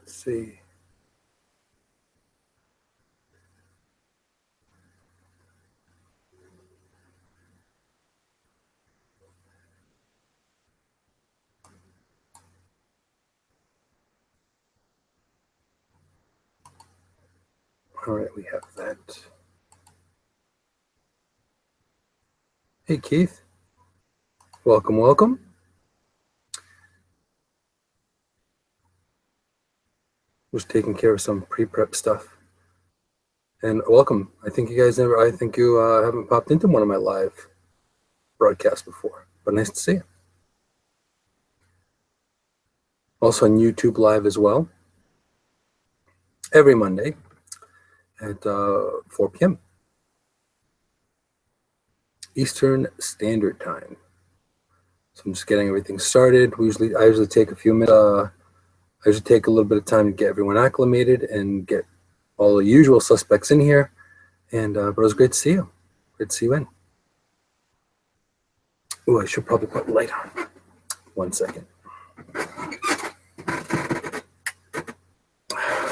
Let's see. All right, we have that. Hey, Keith. Welcome, welcome. Was taking care of some pre-prep stuff. And welcome. I think you haven't popped into one of my live broadcasts before, but nice to see you. Also on YouTube Live as well, every Monday at 4 p.m. Eastern Standard Time. So I'm just getting everything started. I usually take a few minutes. I usually take a little bit of time to get everyone acclimated and get all the usual suspects in here. And but it was great to see you. Great to see you in. Oh, I should probably put light on. 1 second.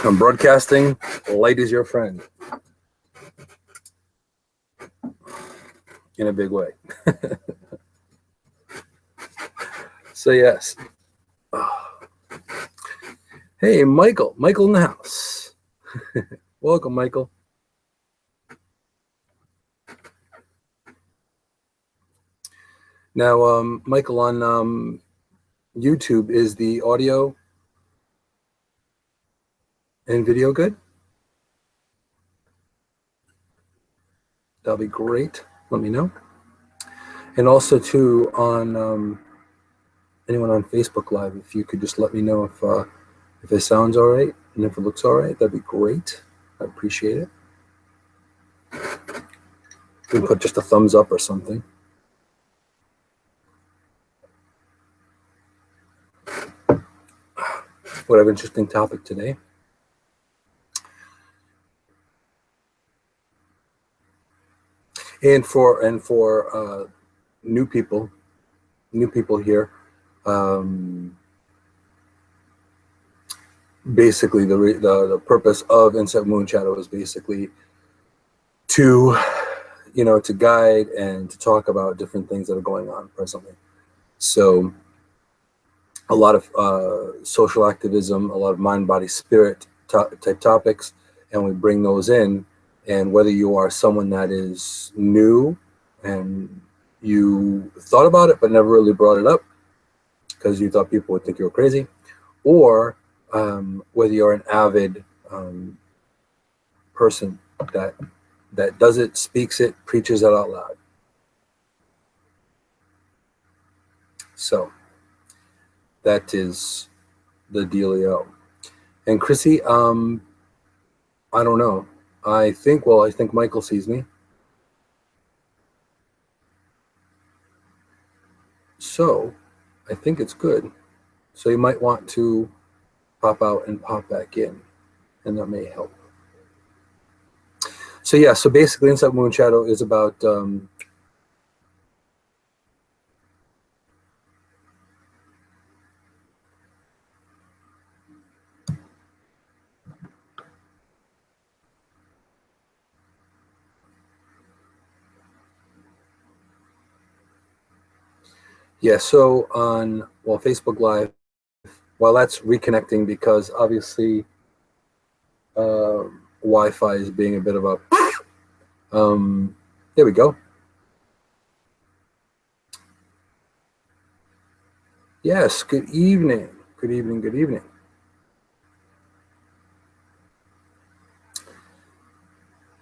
I'm broadcasting. Light is your friend. In a big way. So yes. Oh. Hey, Michael. Michael in the house. Welcome, Michael. Now, Michael, on YouTube, is the audio and video good? That'll be great. Let me know. And also, too, on anyone on Facebook Live, if you could just let me know if it sounds all right and if it looks all right, that'd be great. I appreciate it. You can put just a thumbs up or something. What an interesting topic today. And for new people here, basically the purpose of Insight Moonshadow is basically to guide and to talk about different things that are going on presently. So a lot of social activism, a lot of mind, body, spirit type topics, and we bring those in. And whether you are someone that is new and you thought about it but never really brought it up because you thought people would think you were crazy, or whether you're an avid person that does it, speaks it, preaches it out loud. So that is the dealio. And Chrissy, I don't know. I think Michael sees me. So I think it's good. So you might want to pop out and pop back in, and that may help. So yeah, so basically Insight Moonshadow is about so on Facebook Live, while that's reconnecting because obviously Wi-Fi is being a bit of a there we go. Yes, good evening. Good evening, good evening.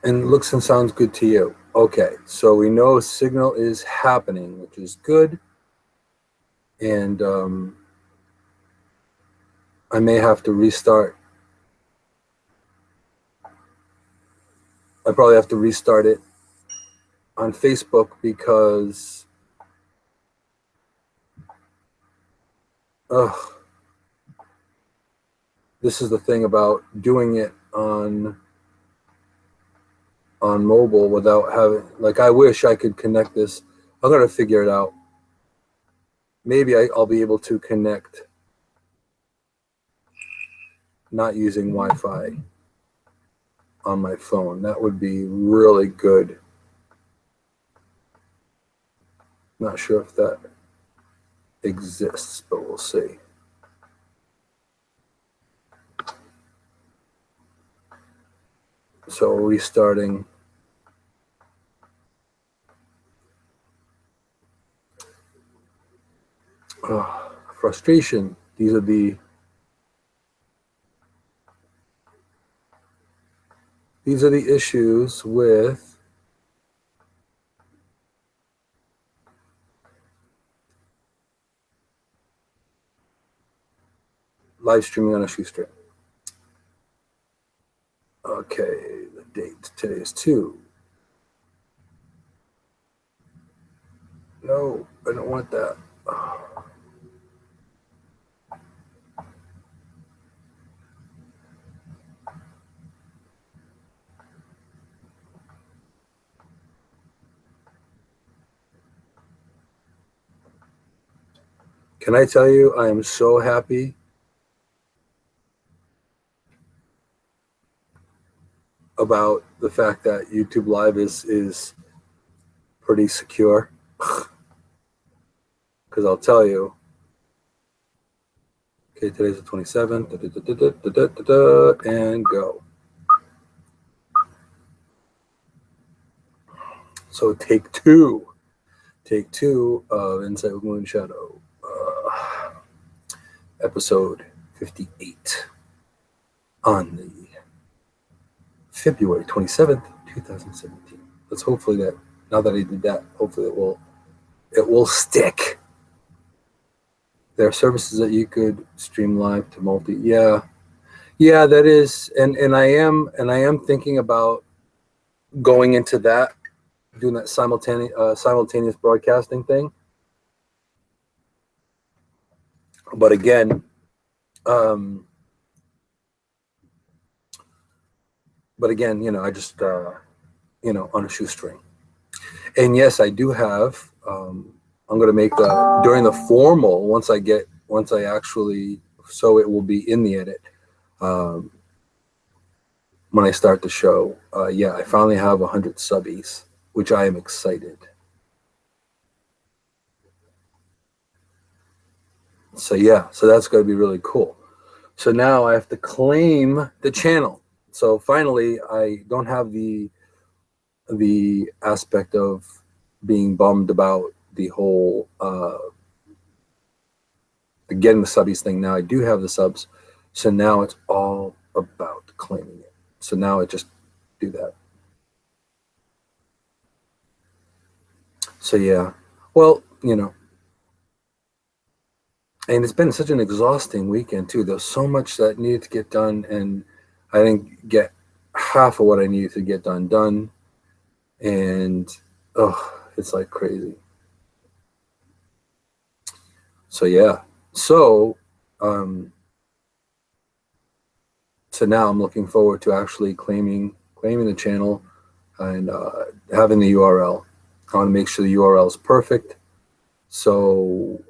And looks and sounds good to you. Okay, so we know signal is happening, which is good. And I may have to restart. I probably have to restart it on Facebook because this is the thing about doing it on mobile without having, like, I wish I could connect this. I'm going to figure it out. Maybe I'll be able to connect not using Wi-Fi on my phone. That would be really good. Not sure if that exists, but we'll see. So restarting. Oh, frustration. These are the issues with live streaming on a shoestring. Okay, the date today is 2. No, I don't want that. Can I tell you, I am so happy about the fact that YouTube Live is pretty secure. Because I'll tell you, okay, today's the 27th, and go. So take two of Insight with Moonshadow, episode 58 on the February 27th, 2017. Let's hopefully that, now that I did that, hopefully it will stick. There are services that you could stream live to multi. Yeah, that is, and I am thinking about going into that, doing that simultaneous broadcasting thing. But again, I just on a shoestring. And yes, I do have. I'm going to make during the formal, once I actually, so it will be in the edit. When I start the show, I finally have 100 subbies, which I am excited. So that's going to be really cool. So now I have to claim the channel. So finally, I don't have the aspect of being bummed about the whole getting the subbies thing. Now I do have the subs, so now it's all about claiming it. So now I just do that. So yeah, well, and it's been such an exhausting weekend too. There's so much that needed to get done, and I didn't get half of what I needed to get done, and it's like crazy. So yeah, so now I'm looking forward to actually claiming the channel and having the URL. I want to make sure the URL is perfect. So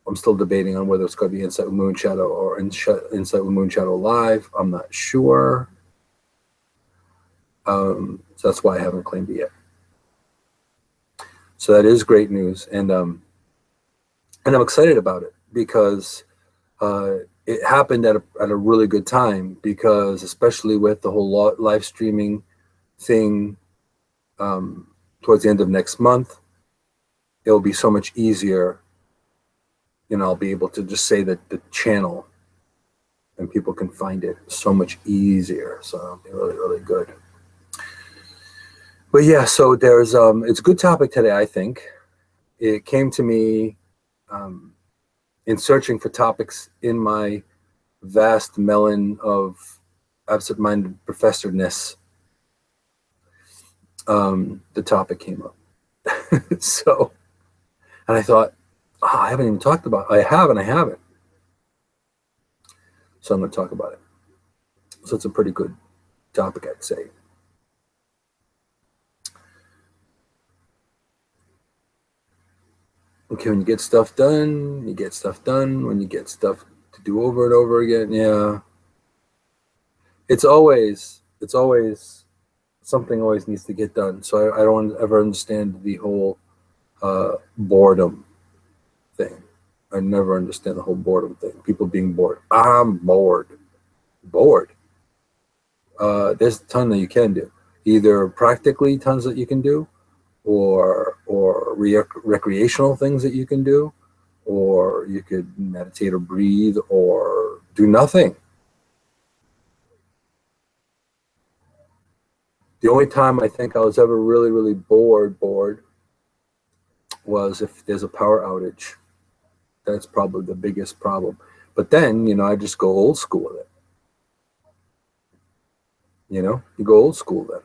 I'm still debating on whether it's going to be Insight with Moonshadow or Insight with Moonshadow Live. I'm not sure. So that's why I haven't claimed it yet. So that is great news, and I'm excited about it because it happened at a really good time, because especially with the whole live streaming thing towards the end of next month, it'll be so much easier. I'll be able to just say that the channel, and people can find it so much easier. So it'll be really, really good. But yeah, so there's it's a good topic today, I think. It came to me in searching for topics in my vast melon of absent-minded professorness. The topic came up. So, and I thought, I haven't even talked about it. I haven't. So I'm going to talk about it. So it's a pretty good topic, I'd say. Okay, when you get stuff done, you get stuff done. When you get stuff to do over and over again, yeah. it's always something always needs to get done. So I don't ever understand the whole boredom thing. I never understand the whole boredom thing. People being bored. I'm bored. Bored. There's a ton that you can do. Either practically tons that you can do, or recreational things that you can do, or you could meditate or breathe or do nothing. The only time I think I was ever really, really bored was if there's a power outage. That's probably the biggest problem. But then, I just go old school with it. You go old school then,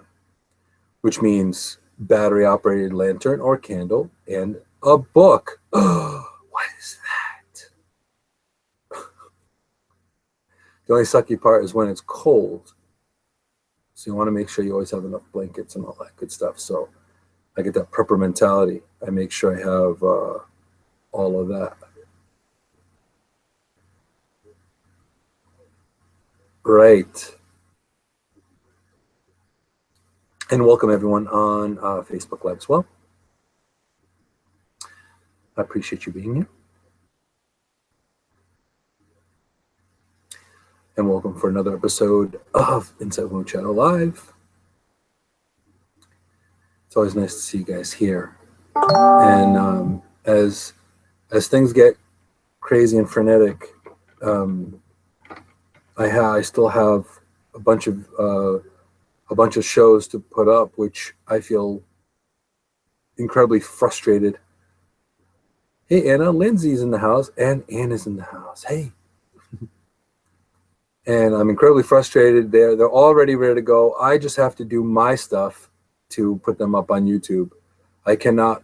which means battery operated lantern or candle and a book. What is that? The only sucky part is when it's cold. So you want to make sure you always have enough blankets and all that good stuff. So I get that prepper mentality. I make sure I have all of that. Right. And welcome everyone on Facebook Live as well. I appreciate you being here. And welcome for another episode of Inside Moonshadow Live. It's always nice to see you guys here. And as things get crazy and frenetic, I still have a bunch of shows to put up, which I feel incredibly frustrated. Hey Anna, Lindsay's in the house, and Anna's in the house. Hey. And I'm incredibly frustrated. They're already ready to go. I just have to do my stuff to put them up on YouTube. I cannot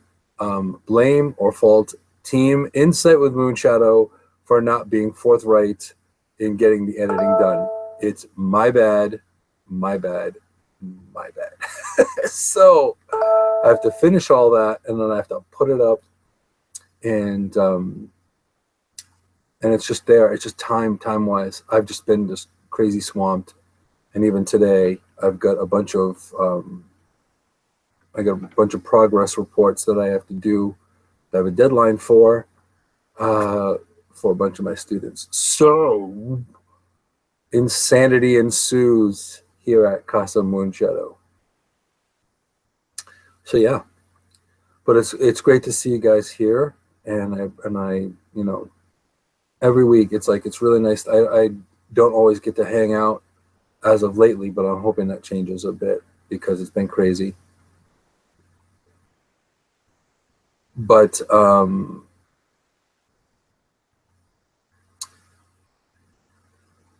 blame or fault Team Insight with Moonshadow for not being forthright in getting the editing done. It's my bad. So I have to finish all that, and then I have to put it up, and it's just there. It's just time-wise. I've just been just crazy swamped. And even today, I've got a bunch of progress reports that I have to do. I have a deadline for a bunch of my students. So insanity ensues here at Casa Moonshadow. So yeah, but it's great to see you guys here, and I every week it's really nice. I don't always get to hang out as of lately, but I'm hoping that changes a bit because it's been crazy. But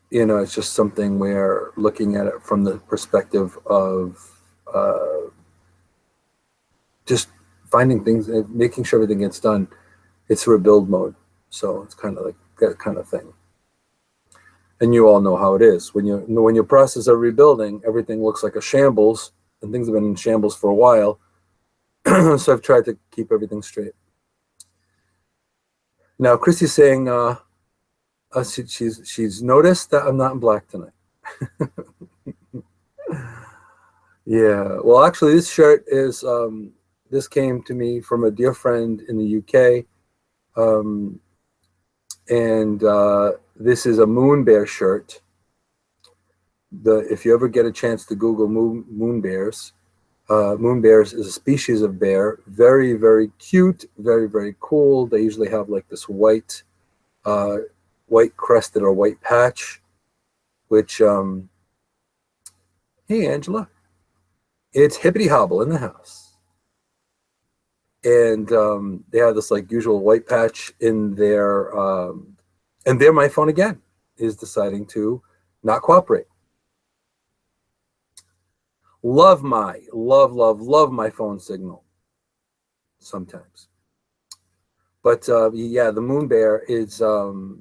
it's just something where looking at it from the perspective of just finding things and making sure everything gets done. It's rebuild mode, so it's kind of like that kind of thing. And you all know how it is when your process of rebuilding, everything looks like a shambles, and things have been in shambles for a while. So I've tried to keep everything straight. Now Christy's saying she's noticed that I'm not in black tonight. Yeah, well, actually, this shirt is this came to me from a dear friend in the UK, and this is a moon bear shirt. If you ever get a chance to Google moon bears is a species of bear, very, very cute, very, very cool. They usually have like this white crested or white patch, which hey Angela, it's Hippity Hobble in the house. And they have this like usual white patch in their and there my phone again is deciding to not cooperate. Love my phone signal sometimes. But yeah, the moon bear is oh,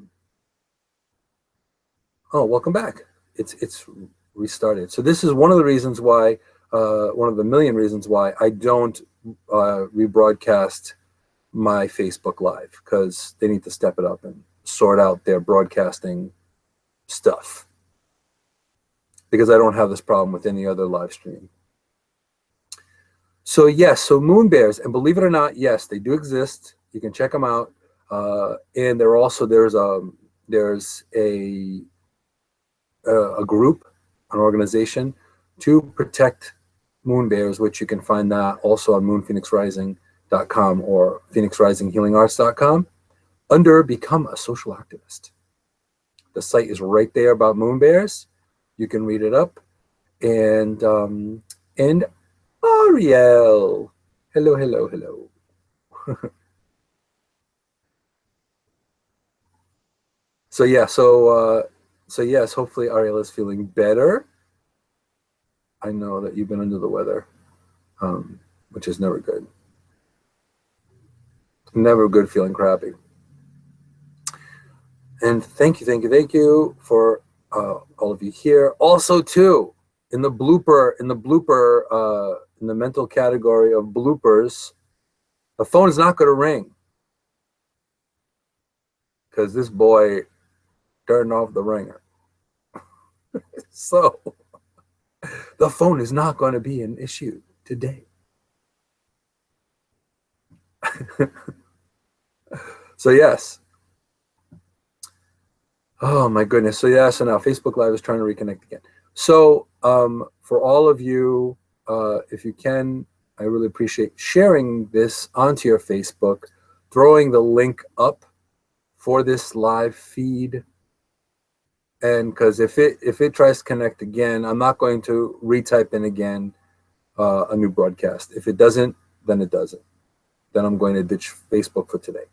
welcome back. It's restarted. So this is one of the reasons why one of the million reasons why I don't rebroadcast my Facebook Live, because they need to step it up and sort out their broadcasting stuff. because I don't have this problem with any other live stream. So yes, so moon bears, and believe it or not, yes, they do exist. You can check them out, and they're also there's a group, an organization to protect moon bears, which you can find that also on moonphoenixrising.com or phoenixrisinghealingarts.com under Become a Social Activist. The site is right there about moon bears. You can read it up. And Ariel, hello. So yeah, so yes, hopefully Ariel is feeling better. I know that you've been under the weather, which is never good. Never good feeling crappy. And thank you for all of you here. Also, too, in the mental category of bloopers, the phone is not going to ring because this boy turned off the ringer. So the phone is not going to be an issue today. So yes. Oh my goodness. So yeah, so now Facebook Live is trying to reconnect again. So for all of you, if you can, I really appreciate sharing this onto your Facebook, throwing the link up for this live feed. And because if it tries to connect again, I'm not going to retype in again a new broadcast. If it doesn't, then it doesn't. Then I'm going to ditch Facebook for today.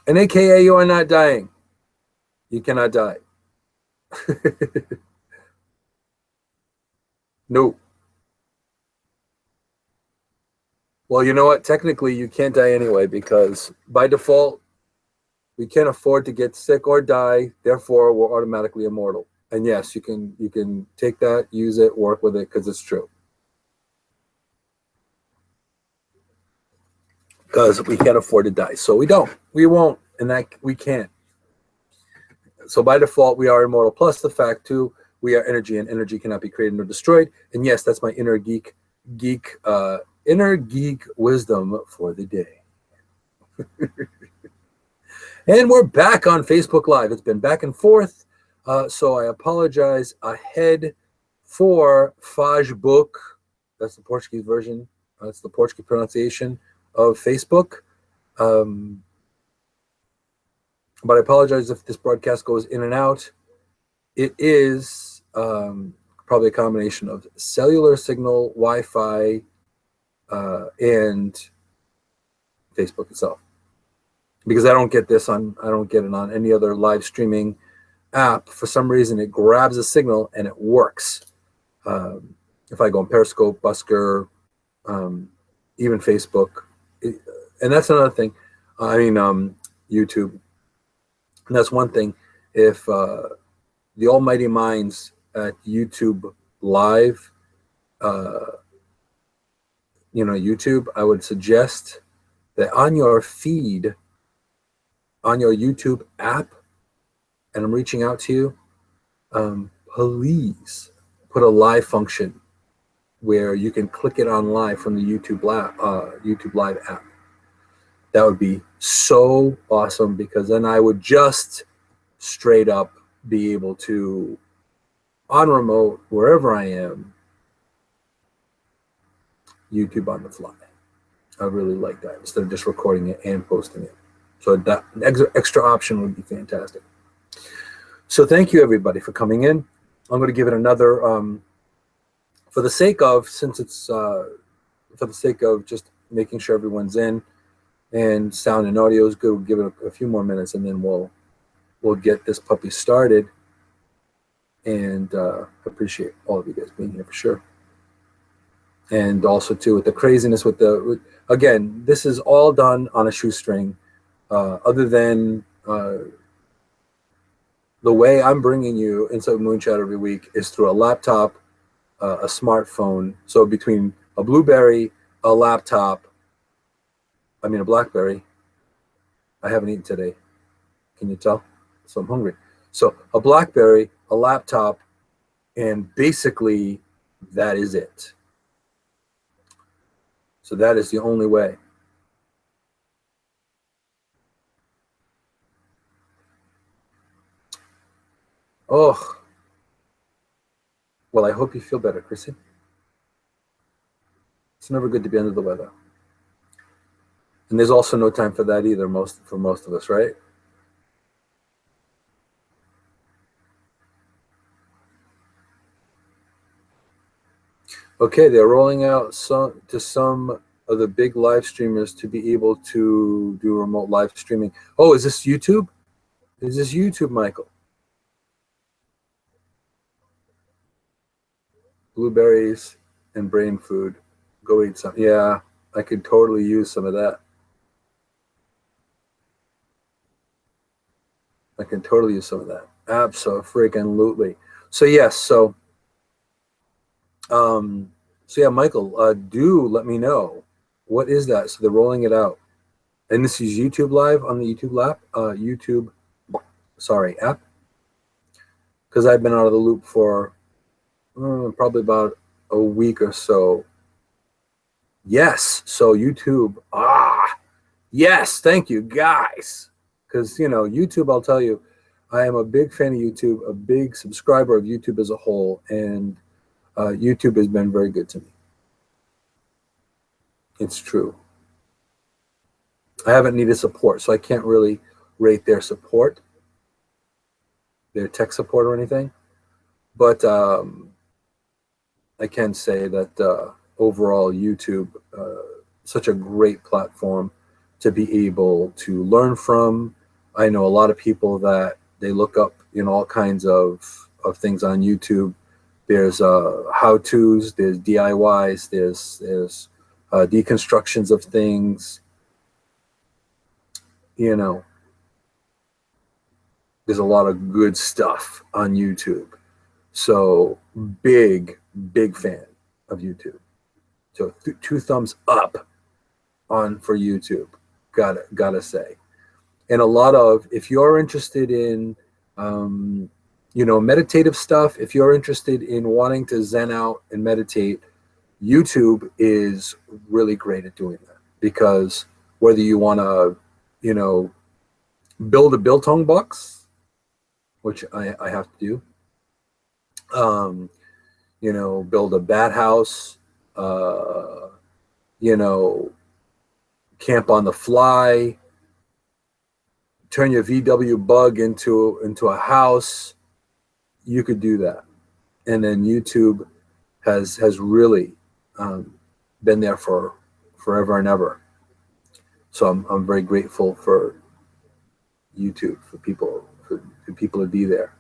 And AKA, you are not dying. You cannot die. No. Well, you know what? Technically, you can't die anyway because by default, we can't afford to get sick or die. Therefore, we're automatically immortal. And yes, you can take that, use it, work with it because it's true. Because we can't afford to die, so we won't, and that we can't. So by default, we are immortal. Plus the fact too, we are energy, and energy cannot be created nor destroyed. And yes, that's my inner geek wisdom for the day. And we're back on Facebook Live. It's been back and forth, so I apologize ahead for Facebook. That's the Portuguese version. That's the Portuguese pronunciation of Facebook. But I apologize if this broadcast goes in and out. It is probably a combination of cellular signal, Wi-Fi, and Facebook itself. Because I don't get it on any other live streaming app. For some reason, it grabs a signal and it works. If I go on Periscope, Busker, even Facebook, and that's another thing. YouTube. And that's one thing. If the almighty minds at YouTube Live, YouTube, I would suggest that on your feed, on your YouTube app, and I'm reaching out to you, please put a live function where you can click it on live from the YouTube Live app. That would be so awesome, because then I would just straight up be able to, on remote, wherever I am, YouTube on the fly. I really like that, instead of just recording it and posting it. So that extra option would be fantastic. So thank you, everybody, for coming in. I'm going to give it another, for the sake of just making sure everyone's in and sound and audio is good, we'll give it a few more minutes, and then we'll get this puppy started. And I appreciate all of you guys being here for sure. And also too, with the craziness again, this is all done on a shoestring. Other than the way I'm bringing you Inside Moonshadow every week is through a laptop, a smartphone. So between a BlueBerry, a laptop, a BlackBerry. I haven't eaten today. Can you tell? So I'm hungry. So a BlackBerry, a laptop, and basically that is it. So that is the only way. Oh, well, I hope you feel better, Chrissy. It's never good to be under the weather. And there's also no time for that either, for most of us, right? Okay, they're rolling out some of the big live streamers to be able to do remote live streaming. Oh, is this YouTube? Is this YouTube, Michael? Blueberries and brain food. Go eat some. Yeah, I could totally use some of that. I can totally use some of that. Absolutely. So yes, um, so yeah, Michael, do let me know what is that. So they're rolling it out, and this is YouTube Live on the YouTube, sorry, app, because I've been out of the loop for probably about a week or so. Yes, so YouTube. Yes, thank you, guys. Because YouTube, I'll tell you, I am a big fan of YouTube, a big subscriber of YouTube as a whole, and YouTube has been very good to me. It's true. I haven't needed support, so I can't really rate their support, their tech support or anything. But I can say that overall, YouTube, such a great platform to be able to learn from. I know a lot of people that they look up, all kinds of things on YouTube. There's how-tos, there's DIYs, there's deconstructions of things. There's a lot of good stuff on YouTube. So big fan of YouTube. So two thumbs up on for YouTube. Gotta say. And a lot of, if you're interested in meditative stuff, if you're interested in wanting to zen out and meditate, YouTube is really great at doing that, because whether you want to build a biltong box, which I have to do, build a bat house, you know, camp on the fly, turn your VW bug into a house, you could do that. And then YouTube has really been there for forever and ever. So I'm very grateful for YouTube, for people to be there.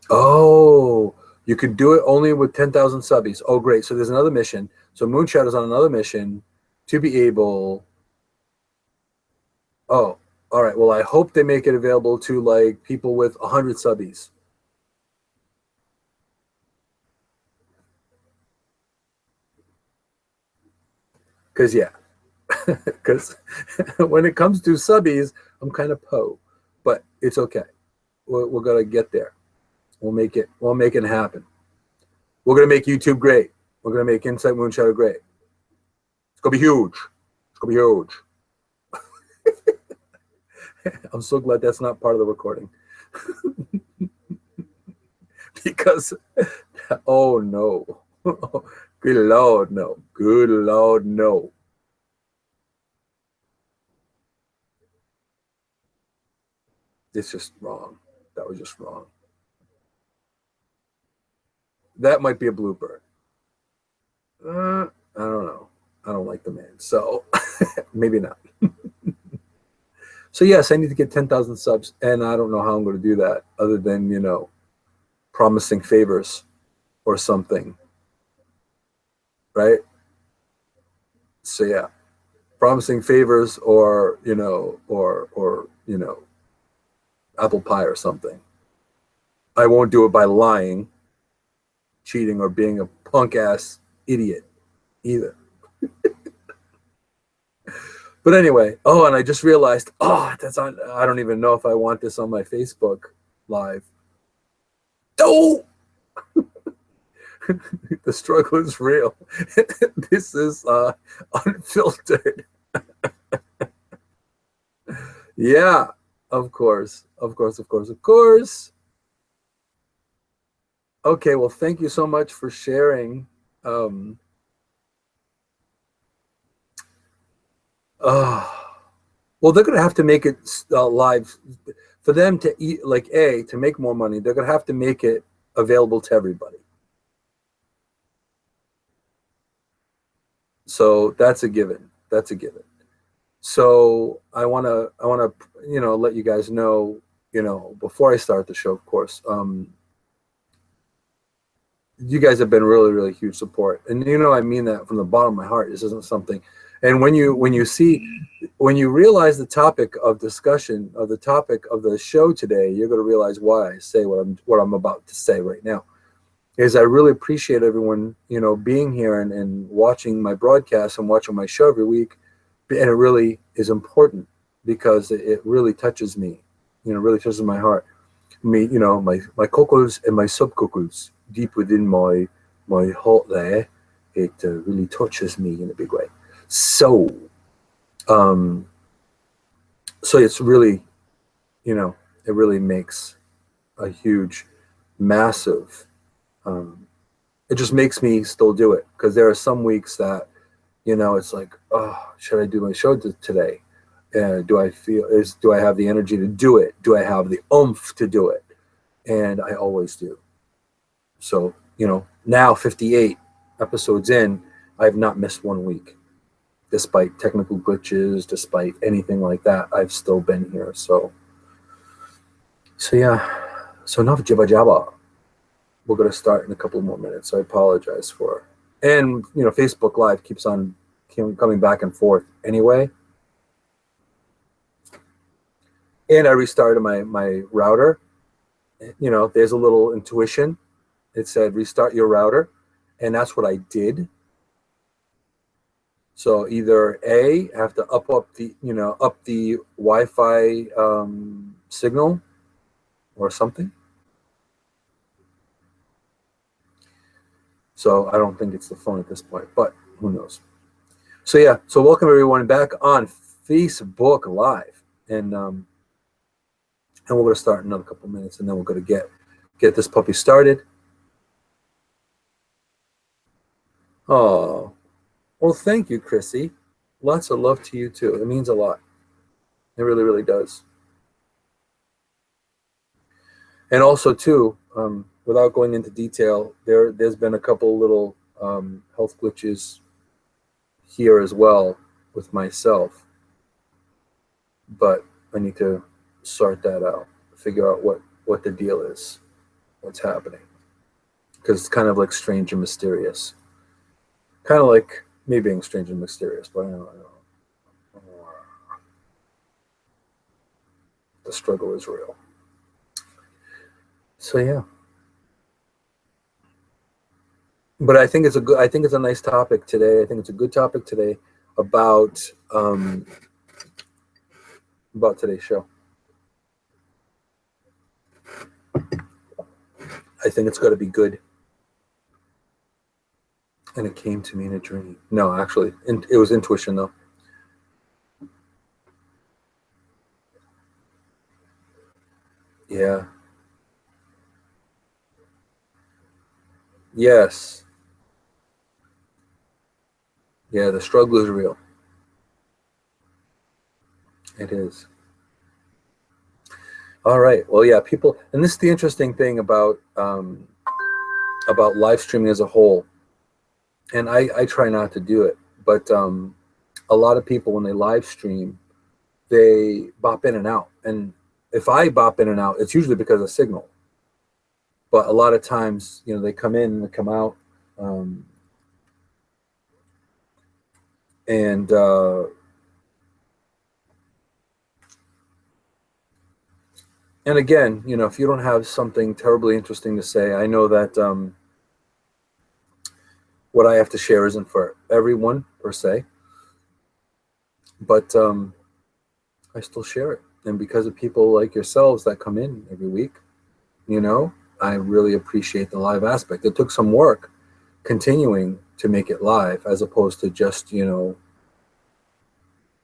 Oh, you could do it only with 10,000 subbies. Oh, great. So there's another mission. So Moonshadow's on another mission to be able. Oh, all right. Well, I hope they make it available to like people with 100 subbies. Because yeah, because when it comes to subbies, I'm kind of but it's okay. We're gonna get there. We'll make it. We'll make it happen. We're gonna make YouTube great. We're gonna make Insight Moonshadow great. It's gonna be huge. It's gonna be huge. I'm so glad that's not part of the recording. Because, oh no. Good Lord, no. Good Lord, no. It's just wrong. That was just wrong. That might be a blooper. I don't know. I don't like the man. So maybe not. So yes, I need to get 10,000 subs, and I don't know how I'm going to do that other than, promising favors or something. Right? So yeah, promising favors or apple pie or something. I won't do it by lying, cheating, or being a punk ass idiot either. But anyway, oh, and I just realized, oh, that's on. I don't even know if I want this on my Facebook Live. Oh, the struggle is real. This is unfiltered. Yeah, of course, of course, of course, of course. Okay, well, thank you so much for sharing. Um, oh, well, they're gonna have to make it live for them to eat. Like to make more money, they're gonna have to make it available to everybody. So that's a given. That's a given. So I wanna let you guys know, before I start the show, of course. You guys have been really, really huge support, and I mean that from the bottom of my heart. This isn't something, and when you realize the topic of discussion of the topic of the show today, you're going to realize why I say what I'm about to say right now. Is I really appreciate everyone being here and watching my broadcast and watching my show every week, and it really is important because it really touches me, really touches my heart. Me, my cockles and my subcockles deep within my heart there, it really touches me in a big way. So, um, so it's really, it really makes a huge, massive. It just makes me still do it because there are some weeks that, it's like, oh, should I do my show today? Do I have the energy to do it? Do I have the oomph to do it? And I always do. So, now 58 episodes in, I have not missed 1 week. Despite technical glitches, despite anything like that, I've still been here. So yeah. So enough jibba jabba. We're going to start in a couple more minutes. So I apologize for. And, Facebook Live keeps on coming back and forth anyway. And I restarted my router. There's a little intuition. It said restart your router, and that's what I did. So either I have to up the Wi-Fi signal or something. So I don't think it's the phone at this point, but who knows? So yeah, so welcome everyone back on Facebook Live, and we're going to start in another couple minutes, and then we're going to get this puppy started. Oh, well, thank you, Chrissy. Lots of love to you too. It means a lot. It really, really does. And also too, without going into detail, there's been a couple little health glitches here as well with myself, but I need to sort that out, figure out what the deal is, what's happening, because it's kind of like strange and mysterious, kind of like me being strange and mysterious, but I don't know. The struggle is real. So yeah. But I think it's a nice topic today. I think it's a good topic today about today's show. I think it's going to be good. And it came to me in a dream. No, actually, it was intuition though. Yeah. Yes. Yeah, the struggle is real. It is. All right. Well, yeah, people, and this is the interesting thing about live streaming as a whole. And I try not to do it, but a lot of people, when they live stream, they bop in and out. And if I bop in and out, it's usually because of signal. But a lot of times, they come in and they come out. And again, if you don't have something terribly interesting to say, I know that what I have to share isn't for everyone per se. but I still share it. And because of people like yourselves that come in every week, you know, I really appreciate the live aspect. It took some work continuing to make it live as opposed to just, you know,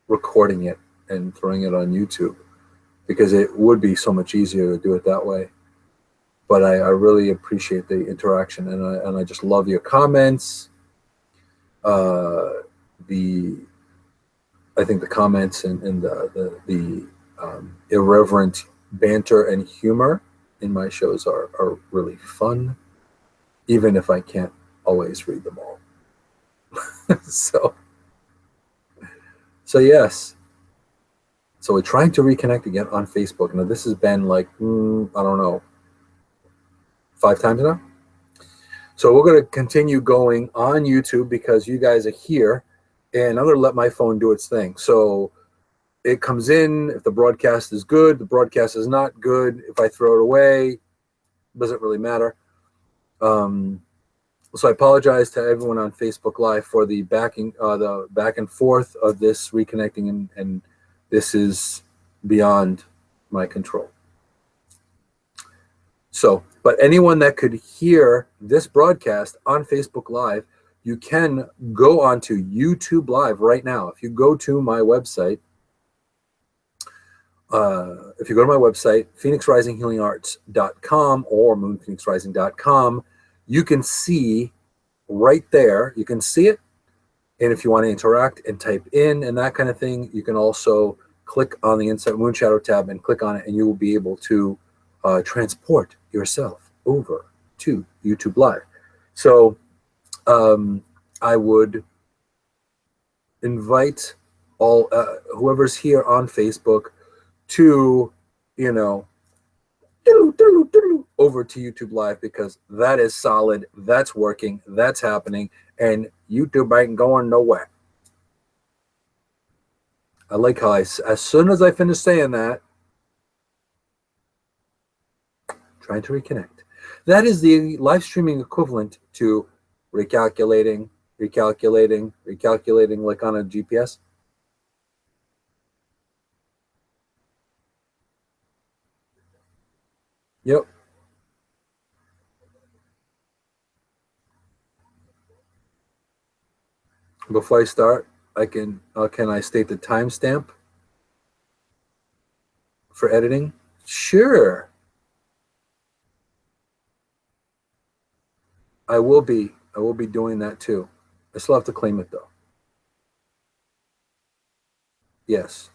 recording it and throwing it on YouTube, because it would be so much easier to do it that way. But I really appreciate the interaction, and I just love your comments. The I think the comments and the irreverent banter and humor in my shows are really fun, even if I can't always read them all. so so yes. So we're trying to reconnect again on Facebook. Now this has been like I don't know, 5 times now. So we're going to continue going on YouTube because you guys are here, and I'm going to let my phone do its thing. So it comes in. If the broadcast is good, the broadcast is not good. If I throw it away, doesn't really matter. So I apologize to everyone on Facebook Live for the back and forth of this reconnecting, and this is beyond my control. So, but anyone that could hear this broadcast on Facebook Live, you can go onto YouTube Live right now. If you go to my website, phoenixrisinghealingarts.com or moonphoenixrising.com, you can see right there, you can see it. And if you want to interact and type in and that kind of thing, you can also click on the Insight Moonshadow tab and click on it, and you will be able to transport yourself over to YouTube Live. So I would invite all whoever's here on Facebook to, you know, over to YouTube Live, because that is solid, that's working, that's happening, and YouTube ain't going nowhere. I like how as soon as I finish saying that, trying to reconnect. That is the live streaming equivalent to recalculating, like on a GPS. Yep. Before I start, can I state the timestamp for editing? Sure. I will be doing that too. I still have to claim it though. Yes.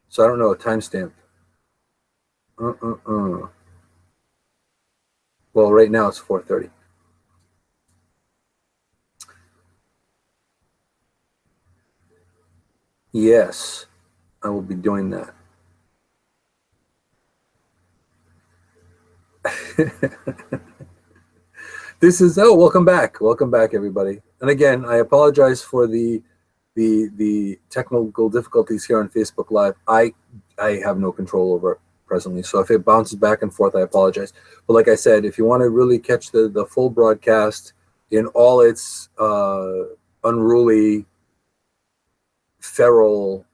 So I don't know a timestamp. Well, right now it's 4:30. Yes, I will be doing that. This is welcome back, everybody. And again, I apologize for the technical difficulties here on Facebook Live. I have no control over presently, so if it bounces back and forth, I apologize. But like I said, if you want to really catch the full broadcast in all its unruly, feral,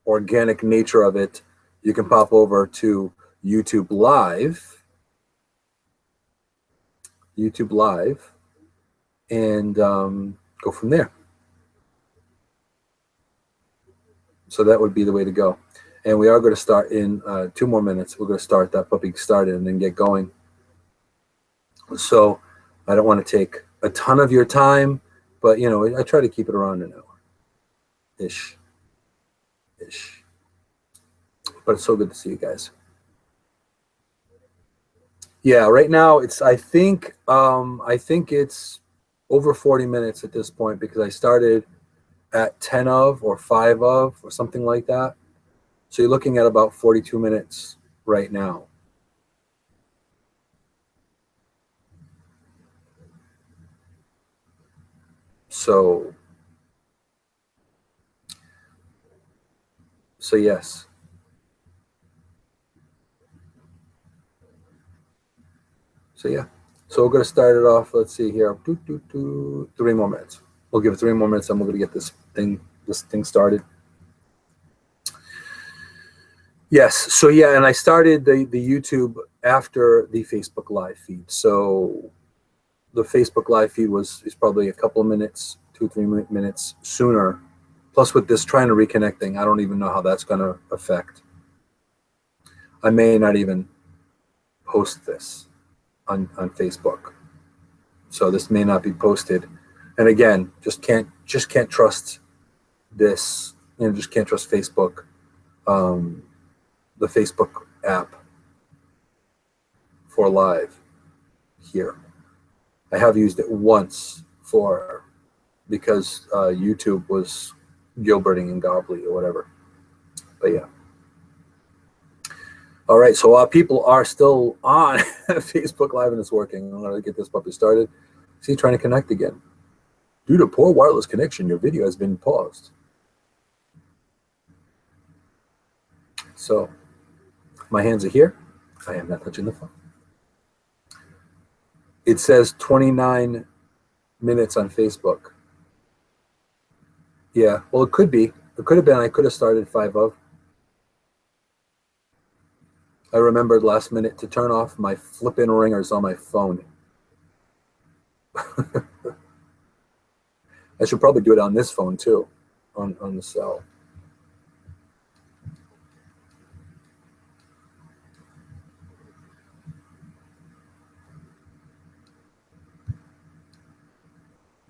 organic nature of it, you can pop over to YouTube Live, and go from there. So that would be the way to go. And we are going to start in 2 more minutes. We're going to start that puppy started and then get going. So I don't want to take a ton of your time, but you know, I try to keep it around an hour ish. But it's so good to see you guys. Yeah, right now I think it's over 40 minutes at this point, because I started at 10 of or 5 of or something like that. So you're looking at about 42 minutes right now. So yes. So yeah. So we're going to start it off. Let's see here. 3 more minutes. We'll give it 3 more minutes, and we're going to get this thing started. Yes. So yeah, and I started the YouTube after the Facebook live feed. So the Facebook live feed is probably a couple of minutes, 2-3 minutes sooner. Plus, with this trying to reconnect thing, I don't even know how that's going to affect. I may not even post this on Facebook, so this may not be posted. And again, just can't trust this. Just can't trust Facebook, the Facebook app for live here. I have used it once because YouTube was Gilberting and Gobbly or whatever. But yeah. All right, so while people are still on Facebook Live and it's working, I'm going to get this puppy started. See, trying to connect again. Due to poor wireless connection, your video has been paused. So my hands are here. I am not touching the phone. It says 29 minutes on Facebook. Yeah, well, it could be. It could have been. I could have started 5 of. I remembered last minute to turn off my flippin' ringers on my phone. I should probably do it on this phone too, on the cell.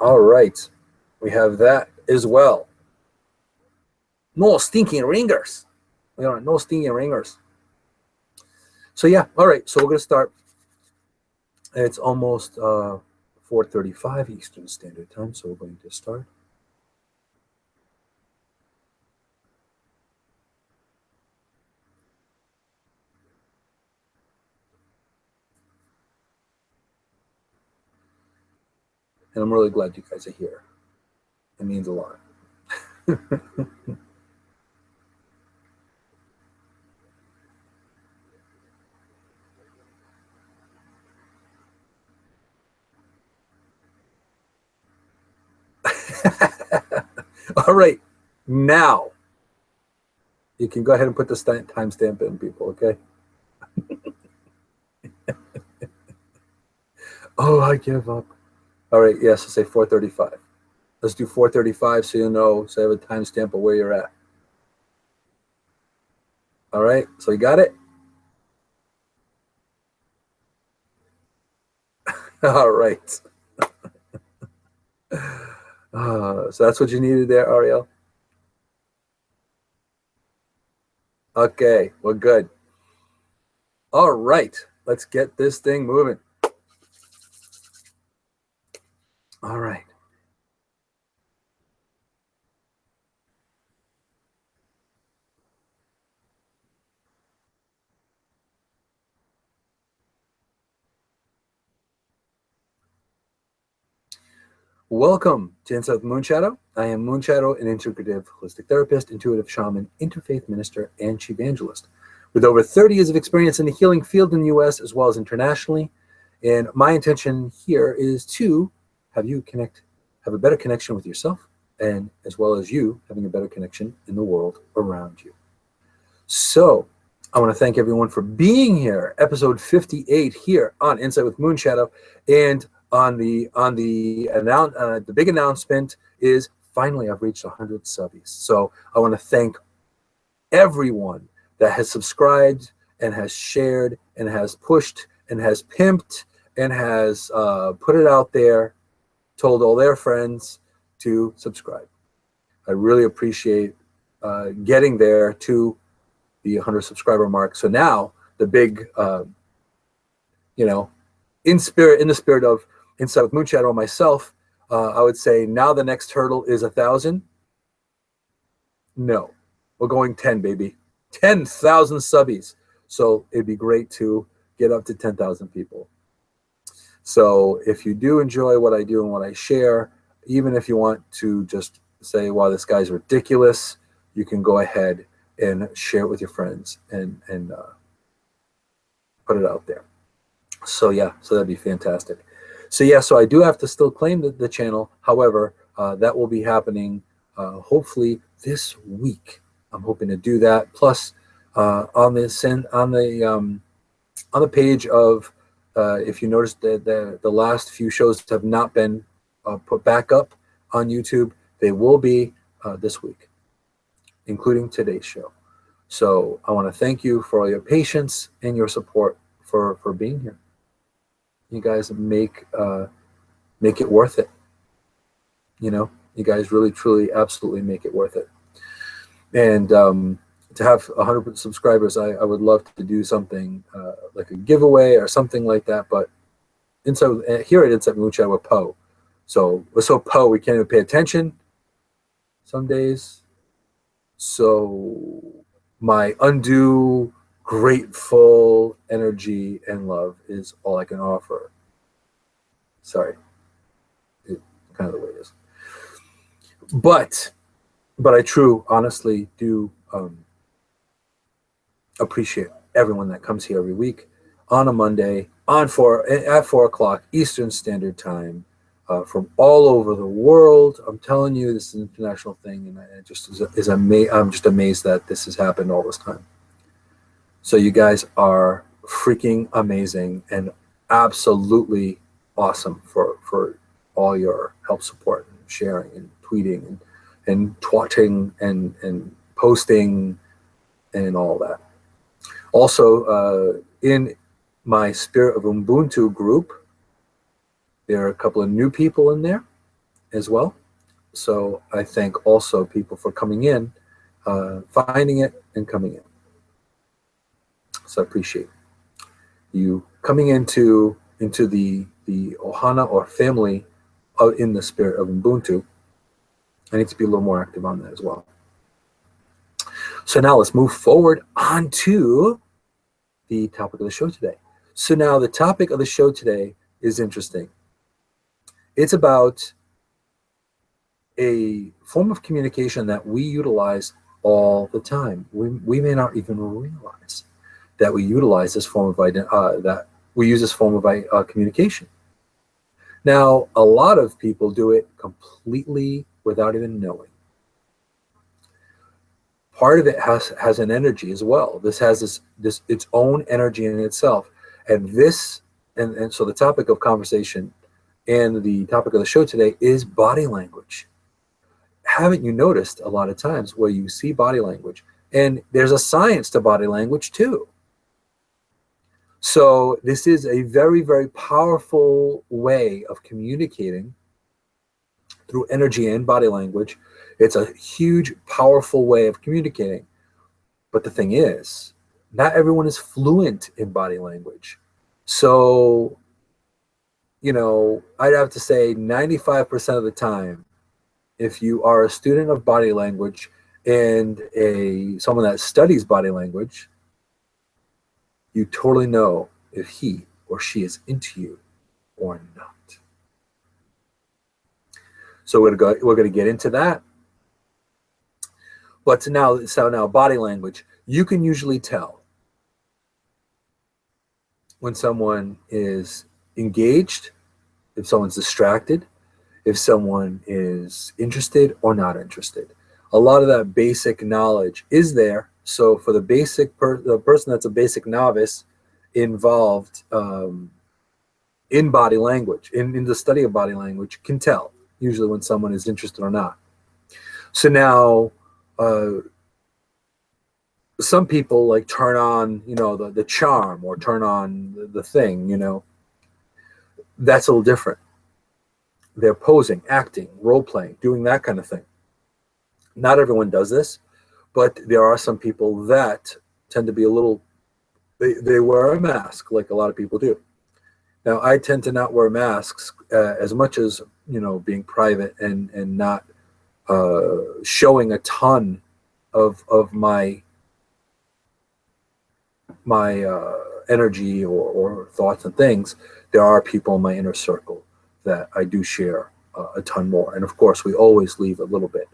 All right, we have that as well. No stinking ringers. We are no stinking ringers. So yeah, all right. So we're gonna start. It's almost 4:35 Eastern Standard Time, so we're going to start. And I'm really glad you guys are here. It means a lot. All right, now you can go ahead and put the timestamp in, people, okay? Oh, I give up. All right, yes, let's say 4:35. Let's do 4:35 so you know, so I have a timestamp of where you're at. All right, so you got it? All right. So that's what you needed there, Ariel? Okay, well, good. All right, let's get this thing moving. All right. Welcome to Inside with Moonshadow. I am Moonshadow, an integrative holistic therapist, intuitive shaman, interfaith minister, and chief evangelist with over 30 years of experience in the healing field in the U.S. as well as internationally. And my intention here is to have you have a better connection with yourself, and as well as you having a better connection in the world around you. So I want to thank everyone for being here. Episode 58 here on Insight with Moonshadow. And on the big announcement is finally I've reached 100 subbies. So I want to thank everyone that has subscribed and has shared and has pushed and has pimped and has put it out there, told all their friends to subscribe. I really appreciate getting there to the 100 subscriber mark. So now the big, in the spirit of Inside with Moonshadow and myself, I would say now the next hurdle is 1,000. No, we're going 10, baby. 10,000 subbies. So it'd be great to get up to 10,000 people. So if you do enjoy what I do and what I share, even if you want to just say, wow, this guy's ridiculous, you can go ahead and share it with your friends and put it out there. So yeah, so that'd be fantastic. So yeah, so I do have to still claim the channel. However, That will be happening hopefully this week. I'm hoping to do that. Plus, on the page of, if you notice that the last few shows have not been put back up on YouTube, they will be this week, including today's show. So I want to thank you for all your patience and your support for being here. You guys make it worth it. You guys really, truly, absolutely make it worth it. And to have 100 subscribers, I would love to do something like a giveaway or something like that. But here at Inside Moonshadow, we're Poe. So we're so Poe, we can't even pay attention some days. So my undue, grateful energy and love is all I can offer. Sorry. It's kind of the way it is. But I honestly do appreciate everyone that comes here every week on a Monday at 4 o'clock Eastern Standard Time from all over the world. I'm telling you, this is an international thing, and I'm just amazed that this has happened all this time. So you guys are freaking amazing and absolutely awesome for all your help, support, and sharing, and tweeting, and twatting, and posting, and all that. Also, in my Spirit of Ubuntu group, there are a couple of new people in there as well. So I thank also people for coming in, finding it, and coming in. So I appreciate you coming into the Ohana or family in the Spirit of Ubuntu. I need to be a little more active on that as well. So now let's move forward on to the topic of the show today. So now the topic of the show today is interesting. It's about a form of communication that we utilize all the time. We may not even realize that we utilize this form of communication. Now, a lot of people do it completely without even knowing. Part of it has an energy as well. This has this its own energy in itself, and so the topic of conversation and the topic of the show today is body language. Haven't you noticed a lot of times where you see body language, and there's a science to body language too? So this is a very, very powerful way of communicating through energy and body language. It's a huge, powerful way of communicating. But the thing is, not everyone is fluent in body language. So, I'd have to say 95% of the time, if you are a student of body language and someone that studies body language, you totally know if he or she is into you or not. So we're going to get into that. But now body language, you can usually tell when someone is engaged, if someone's distracted, if someone is interested or not interested. A lot of that basic knowledge is there. So for the person that's a basic novice involved in body language, in the study of body language, can tell usually when someone is interested or not. So now, some people like turn on, the charm, or turn on the thing, that's a little different. They're posing, acting, role-playing, doing that kind of thing. Not everyone does this, but there are some people that tend to be they wear a mask like a lot of people do. Now, I tend to not wear masks as much as, being private and not showing a ton of my energy or thoughts and things. There are people in my inner circle that I do share a ton more. And of course, we always leave a little bit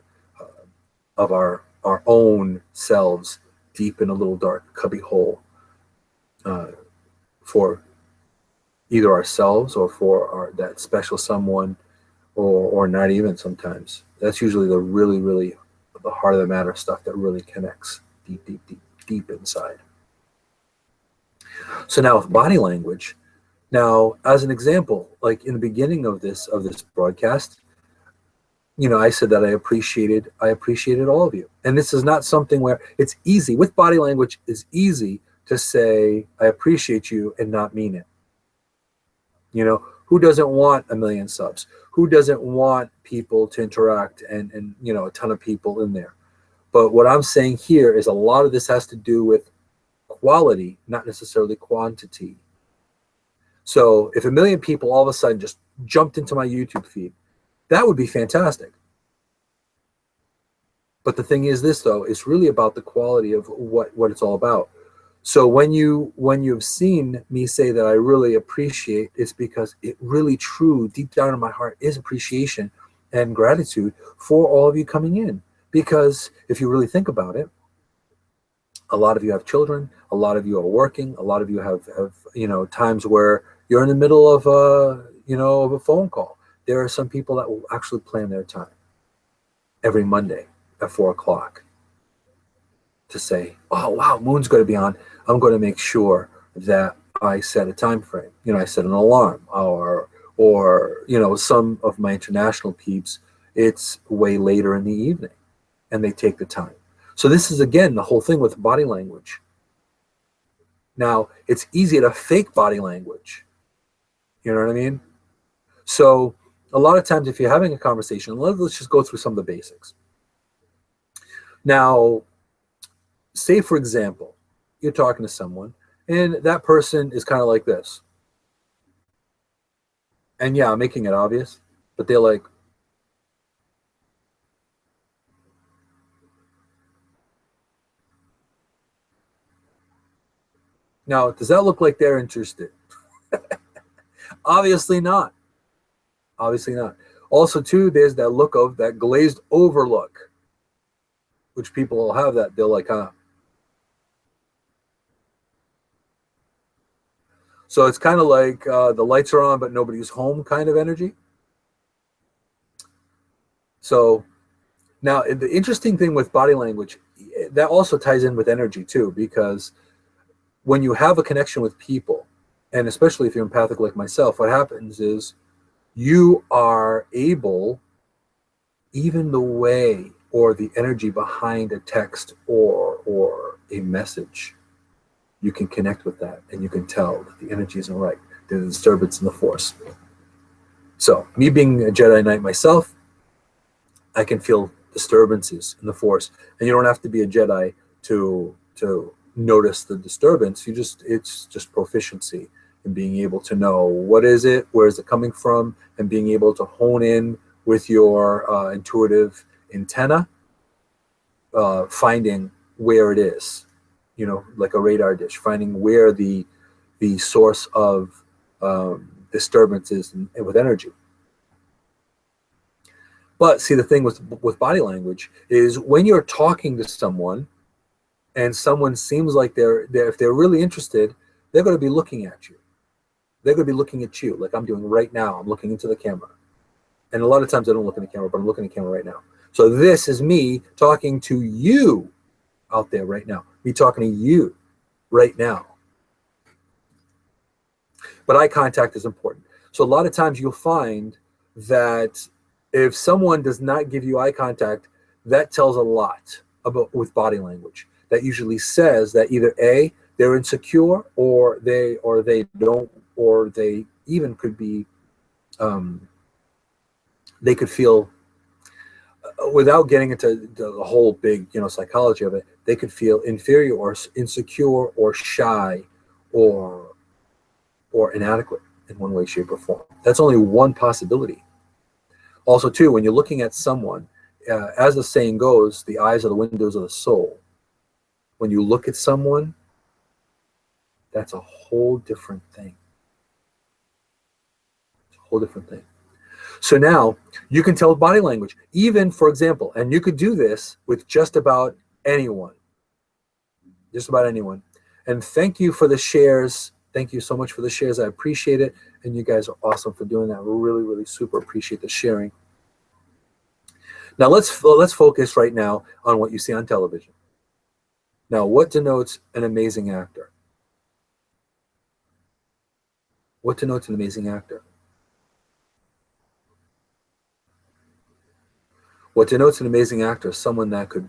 of our own selves deep in a little dark cubby hole for either ourselves or for that special someone or not even sometimes. That's usually the really, really, the heart of the matter stuff that really connects deep, deep, deep, deep inside. So now with body language, now as an example, like in the beginning of this broadcast, I said that I appreciated all of you. And this is not something where it's easy. With body language, it's easy to say, I appreciate you and not mean it. Who doesn't want 1 million subs? Who doesn't want people to interact and a ton of people in there? But what I'm saying here is a lot of this has to do with quality, not necessarily quantity. So if 1 million people all of a sudden just jumped into my YouTube feed, that would be fantastic. But the thing is this, though, it's really about the quality of what it's all about. So when you've seen me say that I really appreciate, it's because it really true, deep down in my heart, is appreciation and gratitude for all of you coming in. Because if you really think about it, a lot of you have children, a lot of you are working, a lot of you have times where you're in the middle of a phone call. There are some people that will actually plan their time every Monday at 4 o'clock to say, oh, wow, Moon's going to be on. I'm going to make sure that I set a time frame. I set an alarm, or some of my international peeps, it's way later in the evening and they take the time. So this is, again, the whole thing with body language. Now, it's easy to fake body language. You know what I mean? So a lot of times if you're having a conversation, let's just go through some of the basics. Now, say, for example, you're talking to someone and that person is kind of like this. And yeah, I'm making it obvious, but they're like, now, does that look like they're interested? Obviously not. Obviously not. Also, too, there's that look of that glazed over look, which people will have that. They're like, huh. So it's kind of like the lights are on, but nobody's home kind of energy. So now the interesting thing with body language, that also ties in with energy too, because when you have a connection with people, and especially if you're empathic like myself, what happens is you are able, even the way or the energy behind a text or a message, you can connect with that and you can tell that the energy isn't right. There's a disturbance in the force. So me being a Jedi Knight myself, I can feel disturbances in the force. And you don't have to be a Jedi to notice the disturbance. It's just proficiency in being able to know what is it, where is it coming from, and being able to hone in with your intuitive antenna, finding where it is, like a radar dish, finding where the source of disturbance is with energy. But see, the thing with body language is when you're talking to someone and someone seems like if they're really interested, they're going to be looking at you. They're going to be looking at you like I'm doing right now. I'm looking into the camera. And a lot of times I don't look in the camera, but I'm looking in the camera right now. So this is me talking to you out there right now. Me talking to you right now. But eye contact is important. So a lot of times you'll find that if someone does not give you eye contact, that tells a lot about with body language. That usually says that either A, they're insecure, or they don't, or they even could be, they could feel, without getting into the whole big, psychology of it, they could feel inferior or insecure or shy or inadequate in one way, shape, or form. That's only one possibility. Also, too, when you're looking at someone, as the saying goes, the eyes are the windows of the soul. When you look at someone, that's a whole different thing. It's a whole different thing. So now you can tell body language, even, for example, and you could do this with just about anyone. Just about anyone. And thank you for the shares. Thank you so much for the shares. I appreciate it. and you guys are awesome for doing that. We really, really super appreciate the sharing. Now let's focus right now on what you see on television. Now, what denotes an amazing actor? What denotes an amazing actor? What denotes an amazing actor is someone that could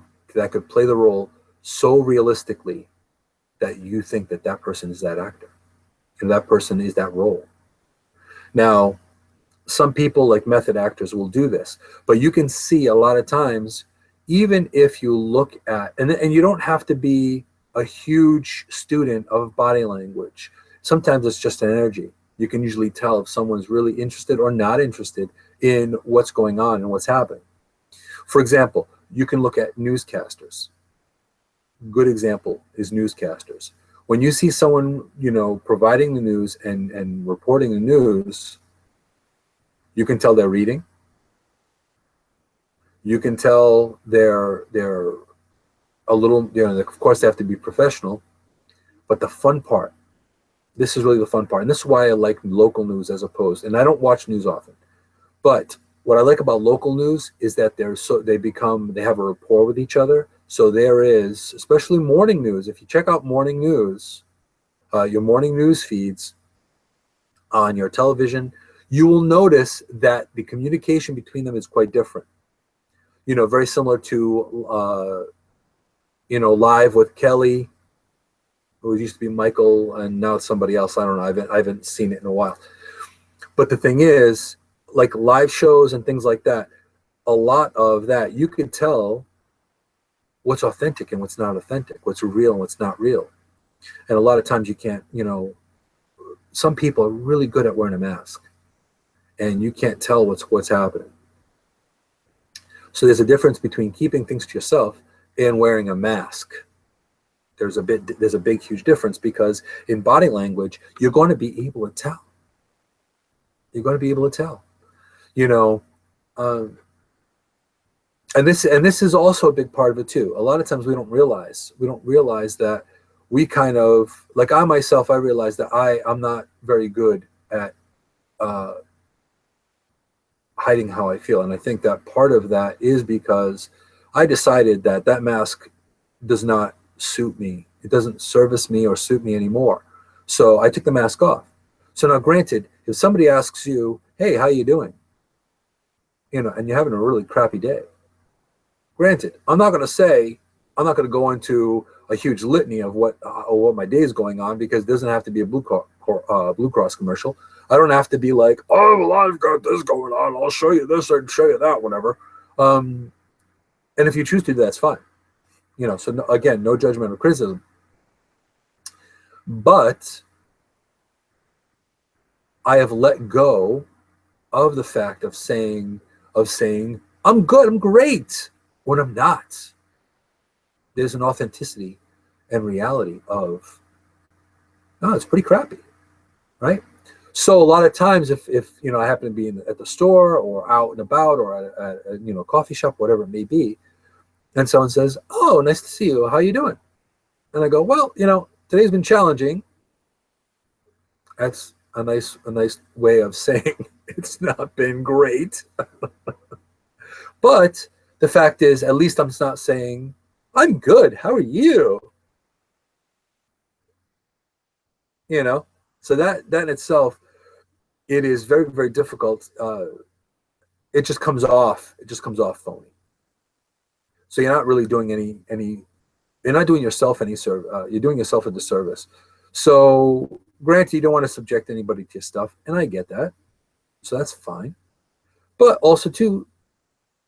play the role so realistically that you think that that person is that actor, and that person is that role. Now, some people, like method actors, will do this, but you can see a lot of times, even if you look at, and you don't have to be a huge student of body language. Sometimes it's just an energy. You can usually tell if someone's really interested or not interested in what's going on and what's happening. For example, you can look at newscasters. Good example is newscasters. When you see someone, providing the news and reporting the news, you can tell they're reading. You can tell they're a little, of course they have to be professional, but the fun part, this is really the fun part. And this is why I like local news as opposed, and I don't watch news often, but what I like about local news is that they have a rapport with each other. So there is, especially morning news. If you check out morning news, your morning news feeds on your television, you will notice that the communication between them is quite different. Very similar to, Live with Kelly, who used to be Michael, and now it's somebody else. I don't know. I haven't seen it in a while. But the thing is, like live shows and things like that, a lot of that, you can tell what's authentic and what's not authentic, what's real and what's not real. And a lot of times you can't, some people are really good at wearing a mask, and you can't tell what's happening. So there's a difference between keeping things to yourself and wearing a mask. There's a big, huge difference, because in body language, you're going to be able to tell. You're going to be able to tell, and this is also a big part of it too. A lot of times we don't realize that we kind of, like I myself, I realize that I'm not very good at hiding how I feel. And I think that part of that is because I decided that mask does not suit me. It doesn't service me or suit me anymore. So I took the mask off. So now, granted, if somebody asks you, hey, how you doing? And you're having a really crappy day. Granted, I'm not going to go into a huge litany of what my day is going on, because it doesn't have to be a Blue Cross commercial. I don't have to be like, oh, well, I've got this going on. I'll show you this or show you that, whatever. And if you choose to do that, that's fine. So no, again, no judgment or criticism. But I have let go of the fact of saying, I'm good, I'm great, when I'm not. There's an authenticity and reality of, no, it's pretty crappy, right? So a lot of times, if I happen to be at the store or out and about or at a coffee shop, whatever it may be, and someone says, oh, nice to see you, how you doing? And I go, well, today's been challenging. That's a nice way of saying it's not been great. But the fact is, at least I'm not saying, I'm good, how are you? So that in itself, it is very, very difficult. It just comes off phony. So you're not really doing you're not doing yourself any you're doing yourself a disservice. So granted, you don't want to subject anybody to your stuff, and I get that. So that's fine. But also too,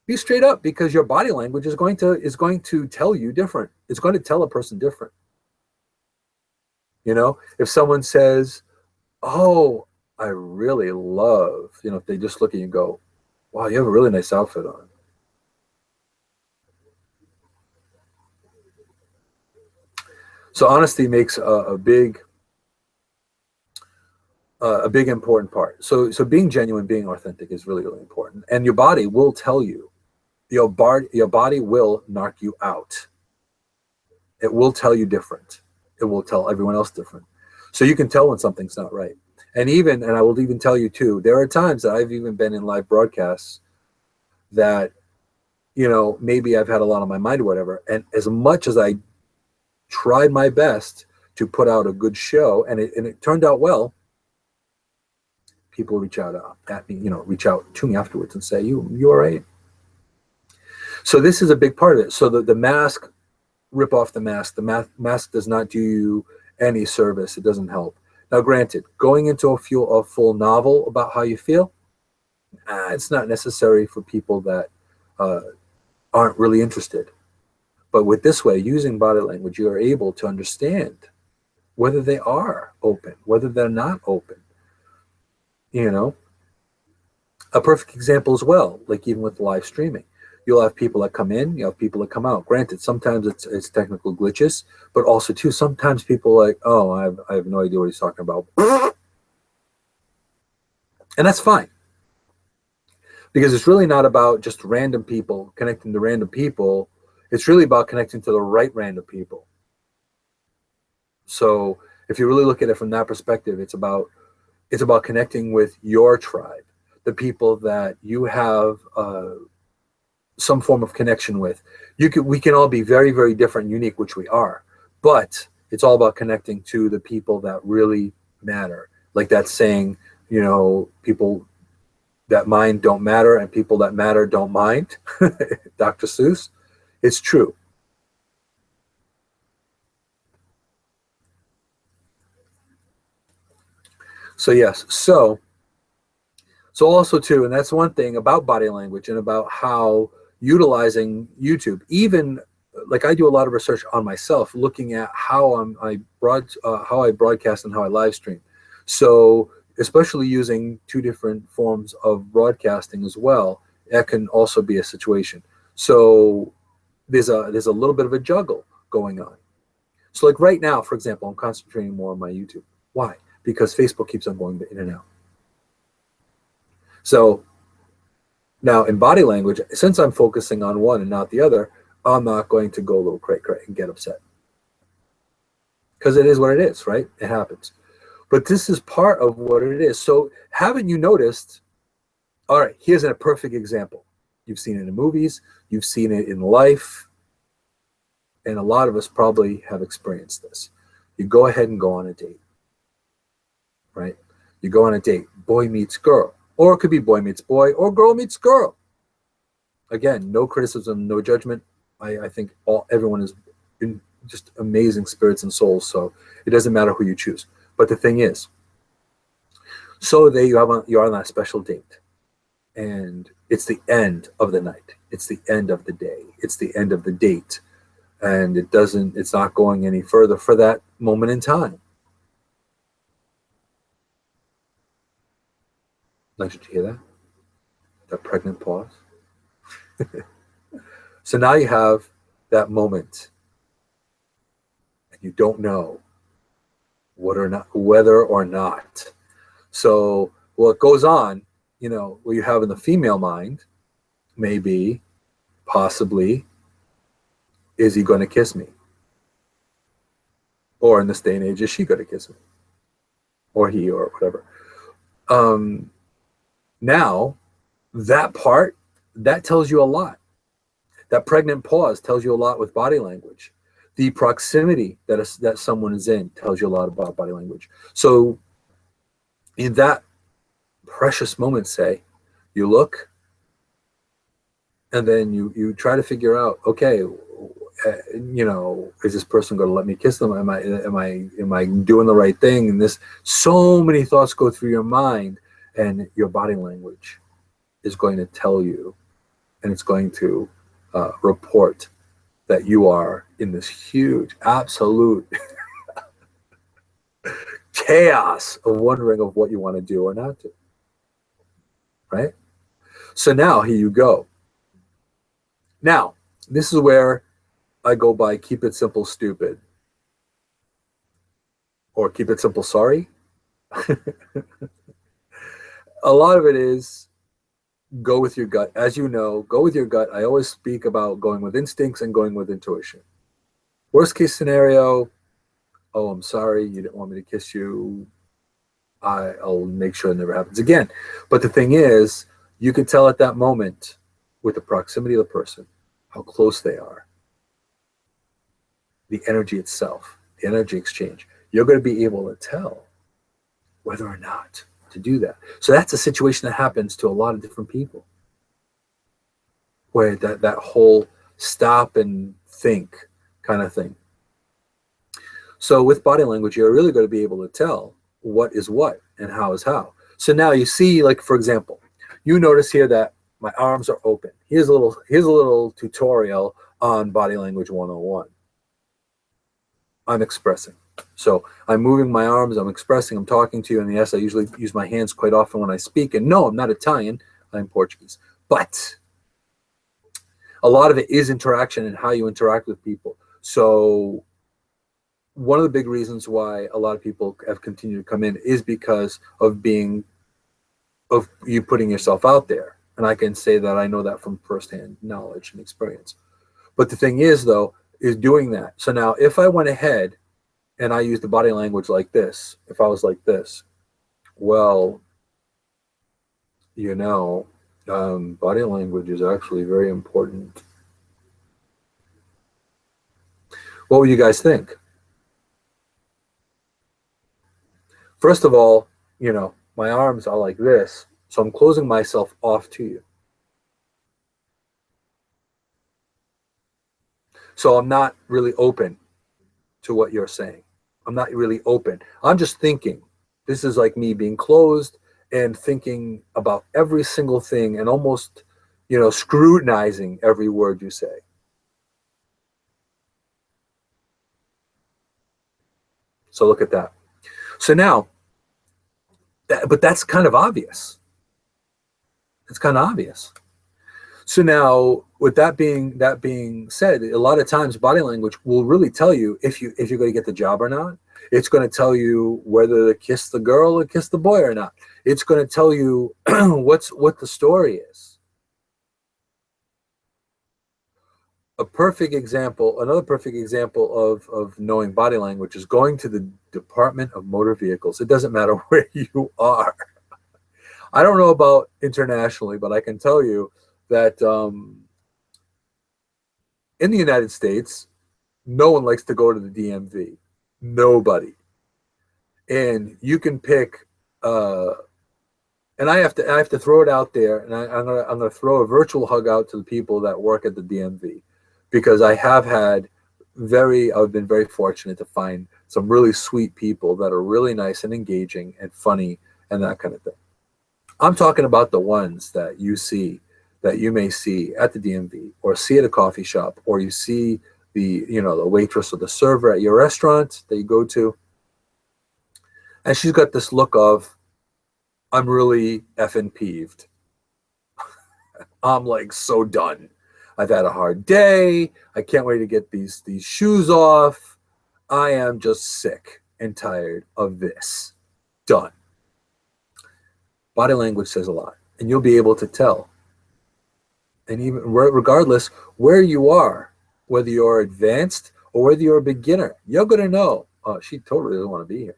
be straight up, because your body language is going to tell you different. It's going to tell a person different. If someone says, oh, I really love, if they just look at you and go, wow, you have a really nice outfit on. So honesty makes a big important part. So being genuine, being authentic is really, really important. And your body will tell you. Your body will knock you out. It will tell you different. It will tell everyone else different. So you can tell when something's not right. And I will even tell you too, there are times that I've even been in live broadcasts that, maybe I've had a lot on my mind or whatever. And as much as I tried my best to put out a good show, and it turned out well, people reach out at me, reach out to me afterwards and say, you all right? So this is a big part of it. So the mask, rip off the mask. The mask does not do you any service. It doesn't help. Now, granted, going into a full novel about how you feel, it's not necessary for people that aren't really interested. But with this way, using body language, you are able to understand whether they are open, whether they're not open. A perfect example as well, like even with live streaming. You'll have people that come in, you have people that come out. Granted, sometimes it's technical glitches, but also too, sometimes people are like, oh, I have no idea what he's talking about. And that's fine. Because it's really not about just random people connecting to random people. It's really about connecting to the right random people. So if you really look at it from that perspective, it's about connecting with your tribe, the people that you have some form of connection with. We can all be very, very different and unique, which we are, but it's all about connecting to the people that really matter. Like that saying, people that mind don't matter and people that matter don't mind. Dr. Seuss. It's true. So yes, so also too, and that's one thing about body language and about how utilizing YouTube, even like I do a lot of research on myself, looking at how I broadcast and how I live stream. So especially using two different forms of broadcasting as well, that can also be a situation. So there's a little bit of a juggle going on. So like right now, for example, I'm concentrating more on my YouTube. Why? Because Facebook keeps on going in and out. So now in body language, since I'm focusing on one and not the other, I'm not going to go a little cray and get upset. Because it is what it is, right? It happens. But this is part of what it is. So haven't you noticed, all right, here's a perfect example. You've seen it in movies, you've seen it in life, and a lot of us probably have experienced this. You go ahead and go on a date, right? You go on a date, boy meets girl. Or it could be boy meets boy or girl meets girl. Again, no criticism, no judgment. I think everyone is in just amazing spirits and souls, so it doesn't matter who you choose. But the thing is, so there you're on that special date, and it's the end of the night. It's the end of the day. It's the end of the date, and it's not going any further for that moment in time. Did you hear that? That pregnant pause. So now you have that moment, and you don't know whether or not. So what goes on, what you have in the female mind, maybe, possibly, is he going to kiss me? Or in this day and age, is she going to kiss me? Or he, or whatever. Now, that part, that tells you a lot. That pregnant pause tells you a lot with body language. The proximity that someone is in tells you a lot about body language. So in that precious moment, say, you look, and then you try to figure out, okay, is this person going to let me kiss them? Am I doing the right thing? And so many thoughts go through your mind, and your body language is going to tell you, and it's going to report that you are in this huge, absolute chaos of wondering of what you want to do or not do. Right? So now here you go. Now, this is where I go by keep it simple, stupid. Or keep it simple, sorry. A lot of it is go with your gut. As you know, go with your gut. I always speak about going with instincts and going with intuition. Worst case scenario, oh, I'm sorry, you didn't want me to kiss you. I'll make sure it never happens again. But the thing is, you can tell at that moment with the proximity of the person, how close they are, the energy itself, the energy exchange. You're going to be able to tell whether or not to do that. So that's a situation that happens to a lot of different people, where that whole stop and think kind of thing. So with body language, you're really going to be able to tell what is what and how is how. So now you see, like, for example, you notice here that my arms are open. Here's a little tutorial on body language 101. I'm expressing. So I'm moving my arms, I'm expressing, I'm talking to you, and yes, I usually use my hands quite often when I speak. And no, I'm not Italian, I'm Portuguese. But a lot of it is interaction and how you interact with people. So one of the big reasons why a lot of people have continued to come in is because of you putting yourself out there. And I can say that I know that from firsthand knowledge and experience. But the thing is, though, is doing that. So now if I went ahead and I used the body language like this, if I was like this, well, body language is actually very important. What would you guys think? First of all, my arms are like this, so I'm closing myself off to you. So I'm not really open to what you're saying. I'm not really open. I'm just thinking. This is like me being closed and thinking about every single thing and almost, scrutinizing every word you say. So look at that. So now, but that's kind of obvious. It's kind of obvious. So now, with that being said, a lot of times body language will really tell you if you're going to get the job or not. It's going to tell you whether to kiss the girl or kiss the boy or not. It's going to tell you what the story is. Another perfect example of knowing body language is going to the Department of Motor Vehicles. It doesn't matter where you are. I don't know about internationally, but I can tell you that in the United States, no one likes to go to the DMV. Nobody. And you can pick, and I have to throw it out there, and I'm gonna throw a virtual hug out to the people that work at the DMV, because I've been very fortunate to find some really sweet people that are really nice and engaging and funny and that kind of thing. I'm talking about the ones that you may see at the DMV or see at a coffee shop, or you see the waitress or the server at your restaurant that you go to, and she's got this look of, I'm really effing peeved. I'm like so done. I've had a hard day. I can't wait to get these shoes off. I am just sick and tired of this. Done. Body language says a lot, and you'll be able to tell. And even regardless where you are, whether you're advanced or whether you're a beginner, you're going to know, oh, she totally doesn't want to be here,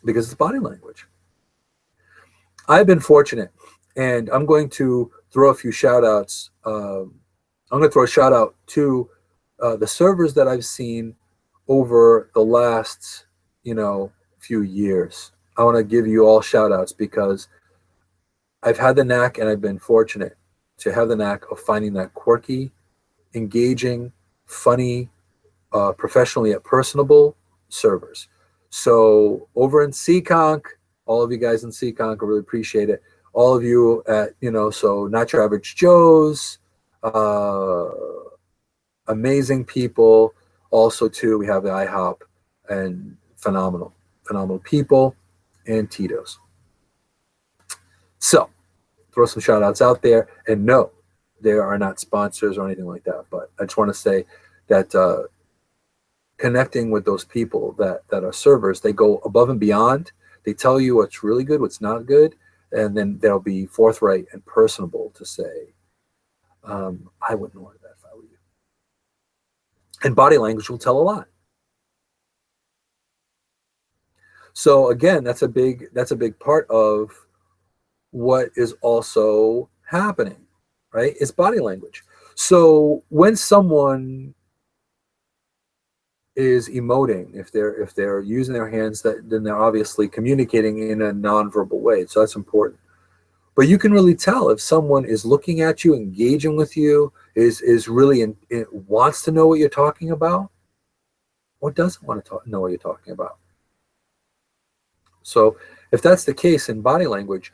because it's body language. I've been fortunate, and I'm going to throw a few shout outs. I'm going to throw a shout out to the servers that I've seen over the last, few years. I want to give you all shout outs, because I've had the knack, and I've been fortunate to have the knack of finding that quirky, engaging, funny, professionally yet personable servers. So over in Seekonk, all of you guys in Seekonk, I really appreciate it. All of you at, so Not Your Average Joe's, amazing people. Also, too, we have the IHOP, and phenomenal people, and Tito's. So throw some shout outs out there, and no, they are not sponsors or anything like that. But I just want to say that connecting with those people that are servers, they go above and beyond. They tell you what's really good, what's not good, and then they'll be forthright and personable to say, I wouldn't order that if I were you. And body language will tell a lot. So again, that's a big part of what is also happening, right? It's body language. So when someone is emoting, if they're using their hands, that then they're obviously communicating in a nonverbal way. So that's important. But you can really tell if someone is looking at you, engaging with you, is really wants to know what you're talking about, or doesn't want to know what you're talking about. So if that's the case in body language,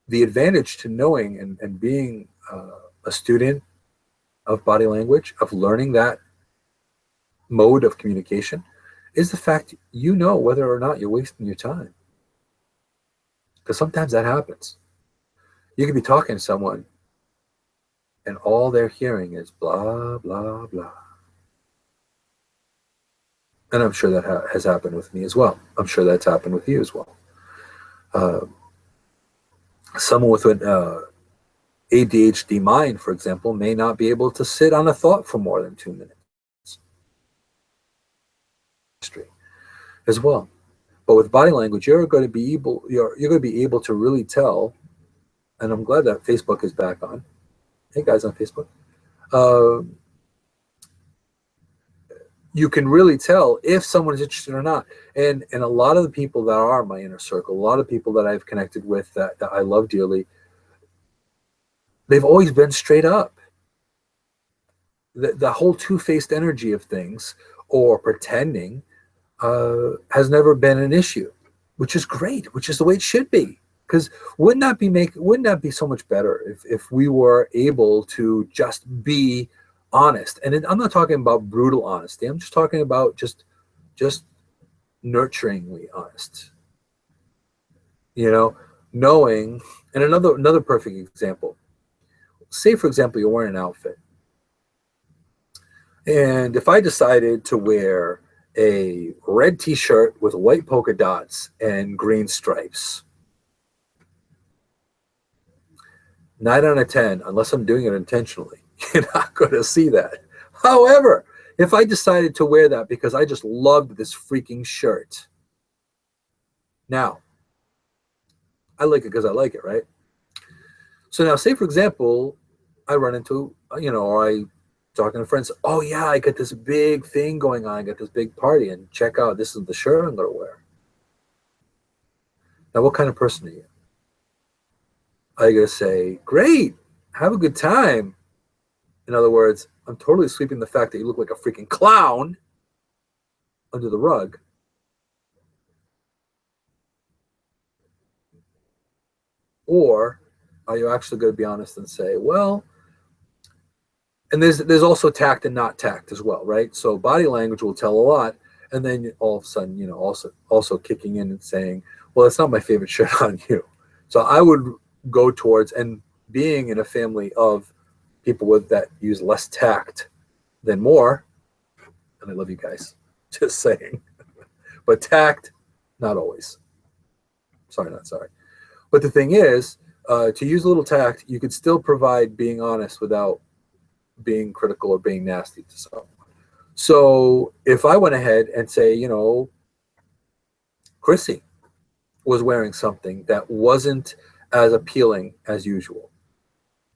the advantage to knowing and being a student of body language, of learning that mode of communication, is the fact you know whether or not you're wasting your time. Because sometimes that happens. You could be talking to someone and all they're hearing is blah, blah, blah. And I'm sure that has happened with me as well. I'm sure that's happened with you as well. Uh, Someone with an ADHD mind, for example, may not be able to sit on a thought for more than 2 minutes as well. But with body language, you're going to be able to really tell. And I'm glad that Facebook is back on. Hey guys on Facebook. Uh, you can really tell if someone is interested or not. And a lot of the people that are my inner circle, a lot of people that I've connected with that I love dearly, they've always been straight up. The whole two-faced energy of things or pretending has never been an issue, which is great, which is the way it should be. Because wouldn't that be so much better if we were able to just be honest? And I'm not talking about brutal honesty. I'm just talking about just nurturingly honest. You know, knowing. And another perfect example. Say, for example, you're wearing an outfit. And if I decided to wear a red t-shirt with white polka dots and green stripes, 9 out of 10, unless I'm doing it intentionally, you're not going to see that. However, if I decided to wear that because I just loved this freaking shirt, now, I like it because I like it, right? So now, say, for example, I run into, or I talking to friends, oh yeah, I got this big thing going on, I got this big party, and check out, this is the shirt I'm going to wear. Now, what kind of person are you? Are you going to say, great, have a good time? In other words, I'm totally sweeping the fact that you look like a freaking clown under the rug. Or are you actually going to be honest and say, well, and there's also tact and not tact as well, right? So body language will tell a lot, and then all of a sudden, also kicking in and saying, well, that's not my favorite shirt on you. So I would go towards, and being in a family of people that use less tact than more, and I love you guys, just saying, but tact, not always. Sorry, not sorry. But the thing is, to use a little tact, you could still provide being honest without being critical or being nasty to someone. So if I went ahead and say, Chrissy was wearing something that wasn't as appealing as usual,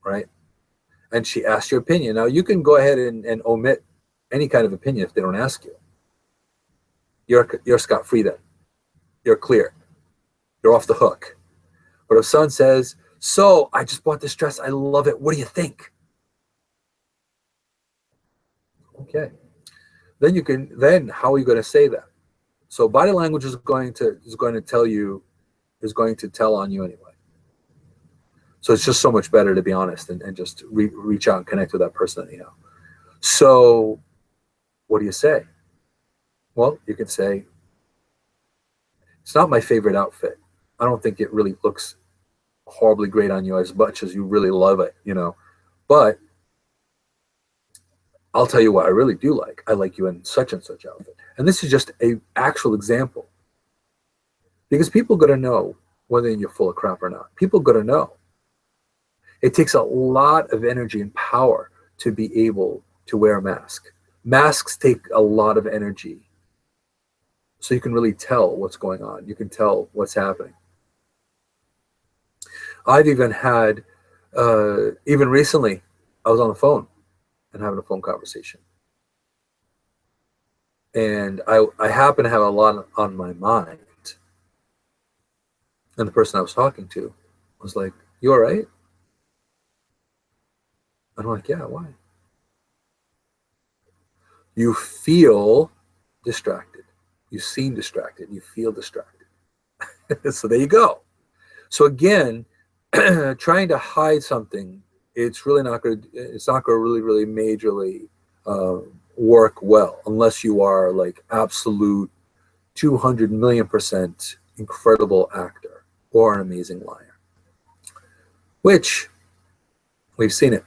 right? And she asked your opinion. Now you can go ahead and omit any kind of opinion if they don't ask you. You're scot-free then. You're clear. You're off the hook. But if someone says, so I just bought this dress, I love it, what do you think? Okay. Then how are you going to say that? So body language is going to tell on you anyway. So it's just so much better to be honest and just reach out and connect with that person that you know. So what do you say? Well, you can say, it's not my favorite outfit. I don't think it really looks horribly great on you as much as you really love it, But I'll tell you what I really do like. I like you in such and such outfit. And this is just a actual example. Because people are going to know whether you're full of crap or not. People are going to know. It takes a lot of energy and power to be able to wear a mask. Masks take a lot of energy. So you can really tell what's going on. You can tell what's happening. I've even had, even recently, I was on the phone and having a phone conversation. And I happen to have a lot on my mind. And the person I was talking to was like, "You all right?" And I'm like, "Yeah, why?" You feel distracted. You seem distracted. You feel distracted. So there you go. So again, trying to hide something, it's really not going to. It's not going to really majorly work well unless you are like absolute 200 million% incredible actor or an amazing liar, which we've seen it.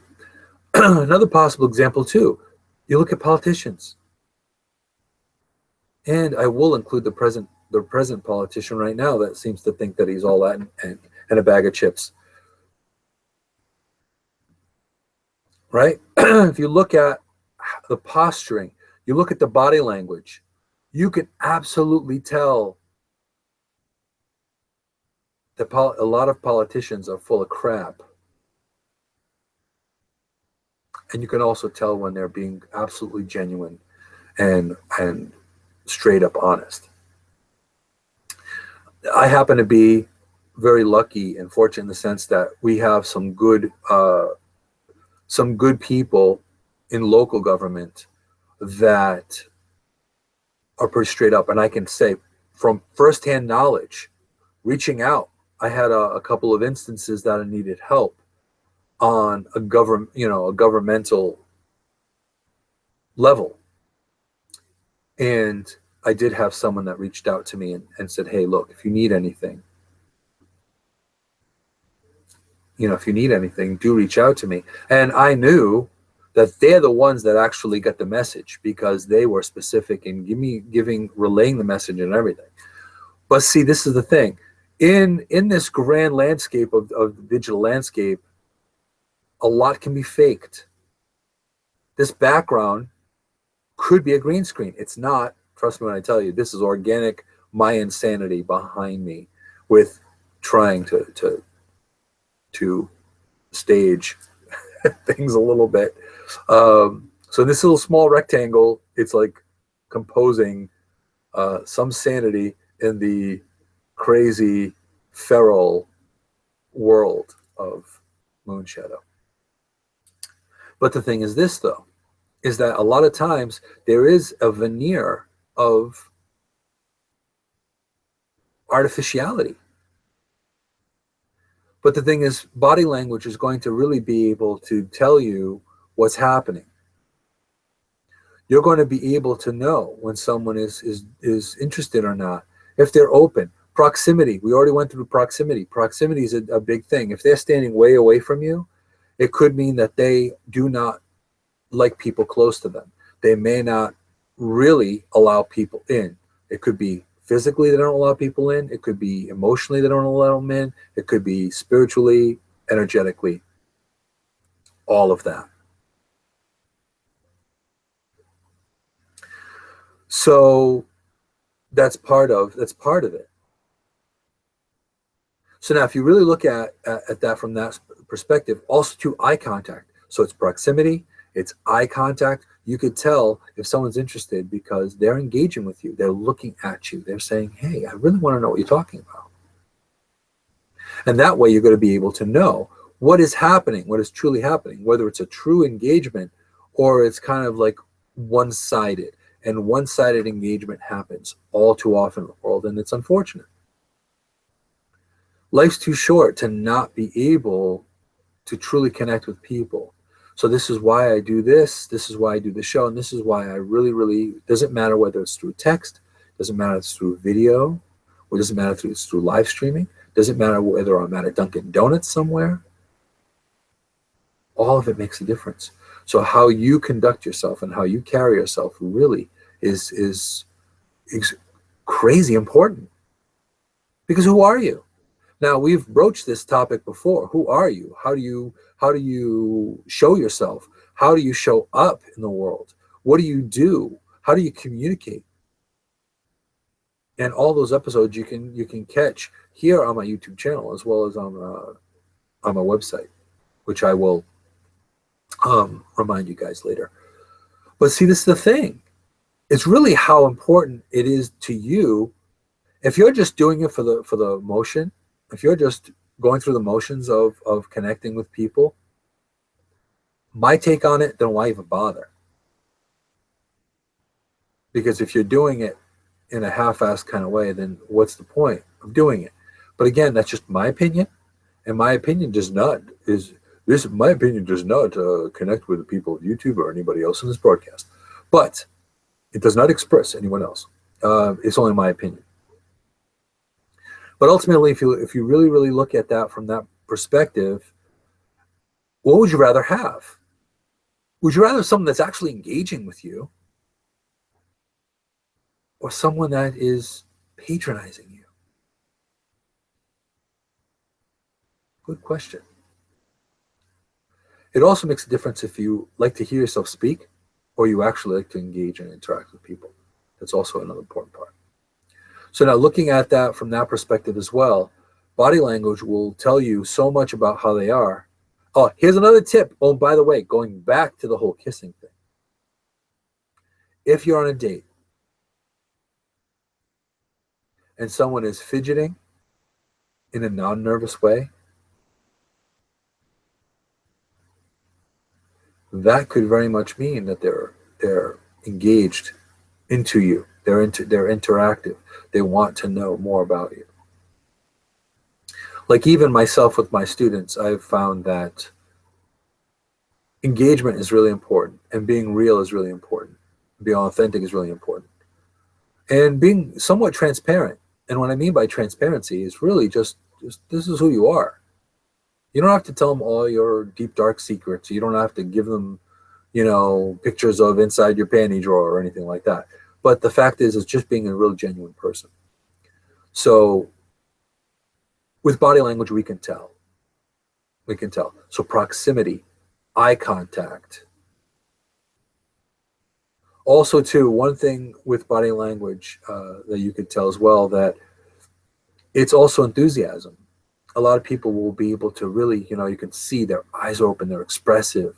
Another possible example too. You look at politicians, and I will include the present politician right now that seems to think that he's all that and a bag of chips. Right? If you look at the posturing, you look at the body language, you can absolutely tell that a lot of politicians are full of crap. And you can also tell when they're being absolutely genuine and straight up honest. I happen to be very lucky and fortunate in the sense that we have some good people in local government that are pretty straight up. And I can say from firsthand knowledge, reaching out, I had a couple of instances that I needed help on a governmental level. And I did have someone that reached out to me and said, "Hey, look, if you need anything, do reach out to me." And I knew that they're the ones that actually got the message because they were specific in relaying the message and everything. But see, this is the thing. In this grand landscape of the digital landscape, a lot can be faked. This background could be a green screen. It's not. Trust me when I tell you, this is organic, my insanity behind me with trying to stage things a little bit. So this little small rectangle, it's like composing some sanity in the crazy feral world of Moonshadow. But the thing is this, though, is that a lot of times there is a veneer of artificiality. But the thing is, body language is going to really be able to tell you what's happening. You're going to be able to know when someone is interested or not, if they're open. Proximity, we already went through proximity. Proximity is a big thing. If they're standing way away from you, it could mean that they do not like people close to them. They may not really allow people in. It could be physically they don't allow people in. It could be emotionally they don't allow them in. It could be spiritually, energetically, all of that. So that's part of it. So now if you really look at that from that perspective, also to eye contact. So it's proximity, it's eye contact. You could tell if someone's interested because they're engaging with you. They're looking at you. They're saying, "Hey, I really want to know what you're talking about." And that way you're going to be able to know what is happening, what is truly happening, whether it's a true engagement or it's kind of like one-sided. And one-sided engagement happens all too often in the world, and it's unfortunate. Life's too short to not be able to truly connect with people. So this is why I do this. This is why I do the show. And this is why I really, doesn't matter whether it's through text, doesn't matter if it's through video, or doesn't matter if it's through live streaming, doesn't matter whether I'm at a Dunkin' Donuts somewhere. All of it makes a difference. So how you conduct yourself and how you carry yourself really is crazy important. Because who are you? Now, we've broached this topic before. Who are you? How do you show yourself? How do you show up in the world? What do you do? How do you communicate? And all those episodes you can catch here on my YouTube channel as well as on my website, which I will remind you guys later. But see, this is the thing. It's really how important it is to you. If you're just doing it for the motion, if you're just going through the motions of connecting with people, my take on it, then why even bother? Because if you're doing it in a half-assed kind of way, then what's the point of doing it? But again, that's just my opinion, and my opinion does not connect with the people of YouTube or anybody else in this broadcast. But it does not express anyone else. It's only my opinion. But ultimately, if you really, really look at that from that perspective, what would you rather have? Would you rather have someone that's actually engaging with you, or someone that is patronizing you? Good question. It also makes a difference if you like to hear yourself speak or you actually like to engage and interact with people. That's also another important part. So now looking at that from that perspective as well, body language will tell you so much about how they are. Oh, here's another tip. Oh, by the way, going back to the whole kissing thing. If you're on a date and someone is fidgeting in a non-nervous way, that could very much mean that they're engaged into you. They're interactive. They want to know more about you. Like even myself with my students, I've found that engagement is really important, and being real is really important. Being authentic is really important, and being somewhat transparent. And what I mean by transparency is really just this is who you are. You don't have to tell them all your deep, dark secrets. You don't have to give them, pictures of inside your panty drawer or anything like that. But the fact is, it's just being a real genuine person. So with body language, we can tell. We can tell. So proximity, eye contact. Also, too, one thing with body language that you could tell as well, that it's also enthusiasm. A lot of people will be able to really, you can see their eyes are open, they're expressive.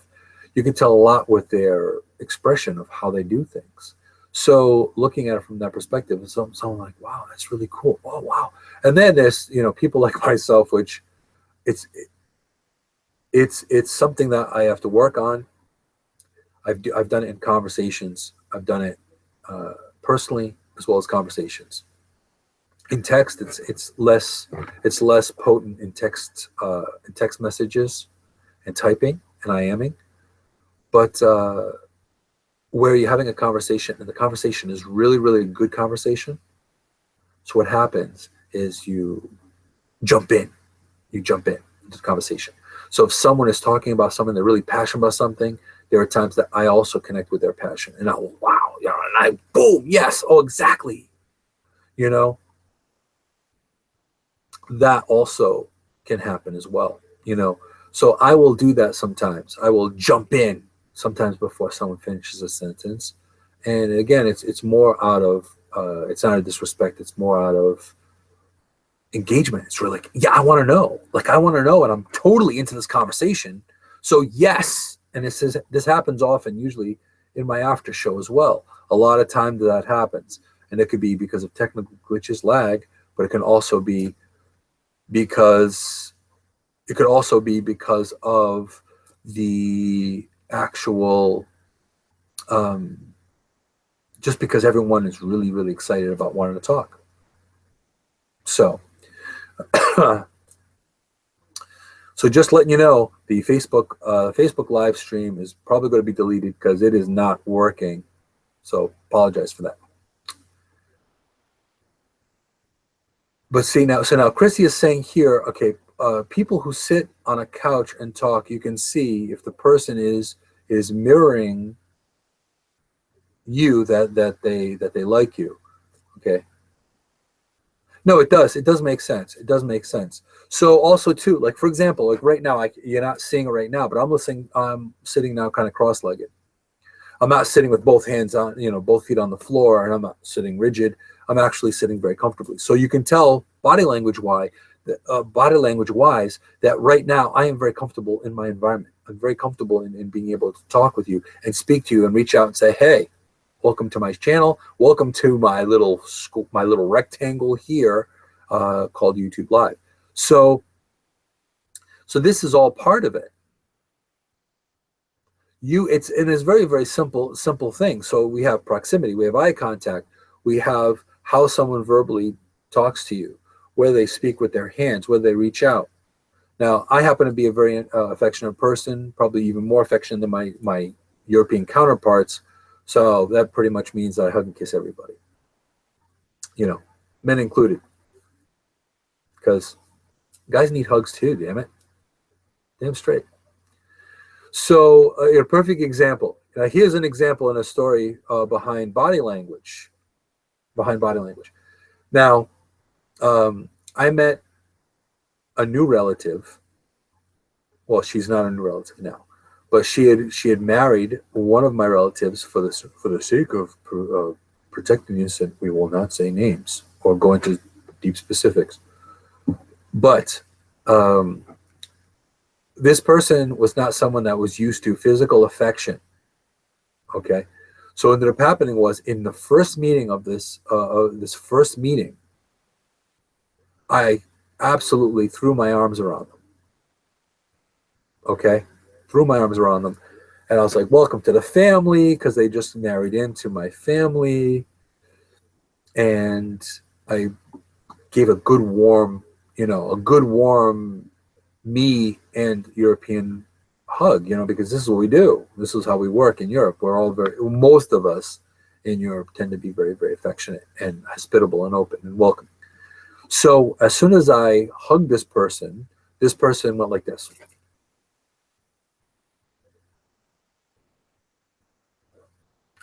You can tell a lot with their expression of how they do things. So looking at it from that perspective, it's someone like, wow, that's really cool. Oh, wow. And then there's, people like myself, which it's something that I have to work on. I've done it in conversations. I've done it personally as well as conversations. In text, it's less potent in text messages and typing and IMing, but where you're having a conversation and the conversation is really, really a good conversation. So what happens is you jump in into the conversation. So if someone is talking about something, they're really passionate about something, there are times that I also connect with their passion, and wow, and I boom, yes, oh, exactly, that also can happen as well, So I will do that sometimes. I will jump in sometimes before someone finishes a sentence, and again, it's more out of it's not a disrespect. It's more out of engagement. It's really like, yeah, I want to know. Like I want to know, and I'm totally into this conversation. So yes, and this happens often, usually in my after show as well. A lot of times that happens, and it could be because of technical glitches, lag, but it can also be because of the actual just because everyone is really, really excited about wanting to talk. So so just letting you know, the Facebook live stream is probably going to be deleted because it is not working, so apologize for that. But see now, so now Chrissy is saying here, okay, people who sit on a couch and talk, you can see if the person is mirroring you, that they like you. Okay. No, it does. It does make sense. It does make sense. So also too, like for example, like right now, you're not seeing it right now, but I'm sitting now kind of cross-legged. I'm not sitting with both hands on, both feet on the floor, and I'm not sitting rigid. I'm actually sitting very comfortably. So you can tell body language wise that right now I am very comfortable in my environment. I'm very comfortable in being able to talk with you and speak to you and reach out and say, hey, welcome to my channel. Welcome to my little rectangle here called YouTube Live. So this is all part of it. It's very, very simple thing. So we have proximity, we have eye contact, we have how someone verbally talks to you, whether they speak with their hands, whether they reach out. Now, I happen to be a very affectionate person, probably even more affectionate than my European counterparts. So that pretty much means that I hug and kiss everybody, men included, because guys need hugs too, damn it. Damn straight. So a perfect example. Here's an example in a story behind body language. Now, I met a new relative. Well, she's not a new relative now, but she had married one of my relatives for the sake of protecting the innocent. We will not say names or go into deep specifics. But this person was not someone that was used to physical affection. Okay, so what ended up happening was in the first meeting of this first meeting, I absolutely threw my arms around them. Okay, threw my arms around them, and I was like, "Welcome to the family," because they just married into my family, and I gave a good warm me and European hug, because this is what we do. This is how we work in Europe. Most of us in Europe tend to be very, very affectionate and hospitable and open and welcoming. So as soon as I hugged this person went like this.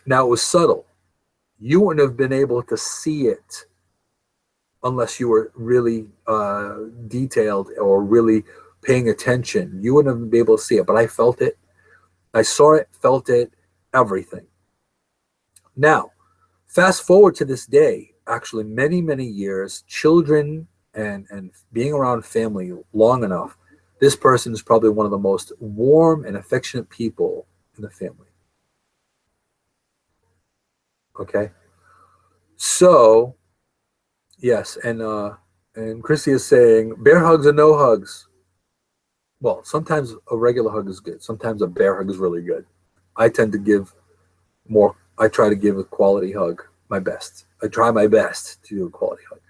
Now, it was subtle. You wouldn't have been able to see it unless you were really detailed or really paying attention. You wouldn't have been able to see it, but I felt it. I saw it, felt it, everything. Now, fast forward to this day, actually many, many years, children and being around family long enough, this person is probably one of the most warm and affectionate people in the family. Okay? So, yes, and Chrissy is saying, bear hugs or no hugs? Well, sometimes a regular hug is good. Sometimes a bear hug is really good. I try to give a quality hug my best. I try my best to do a quality hug.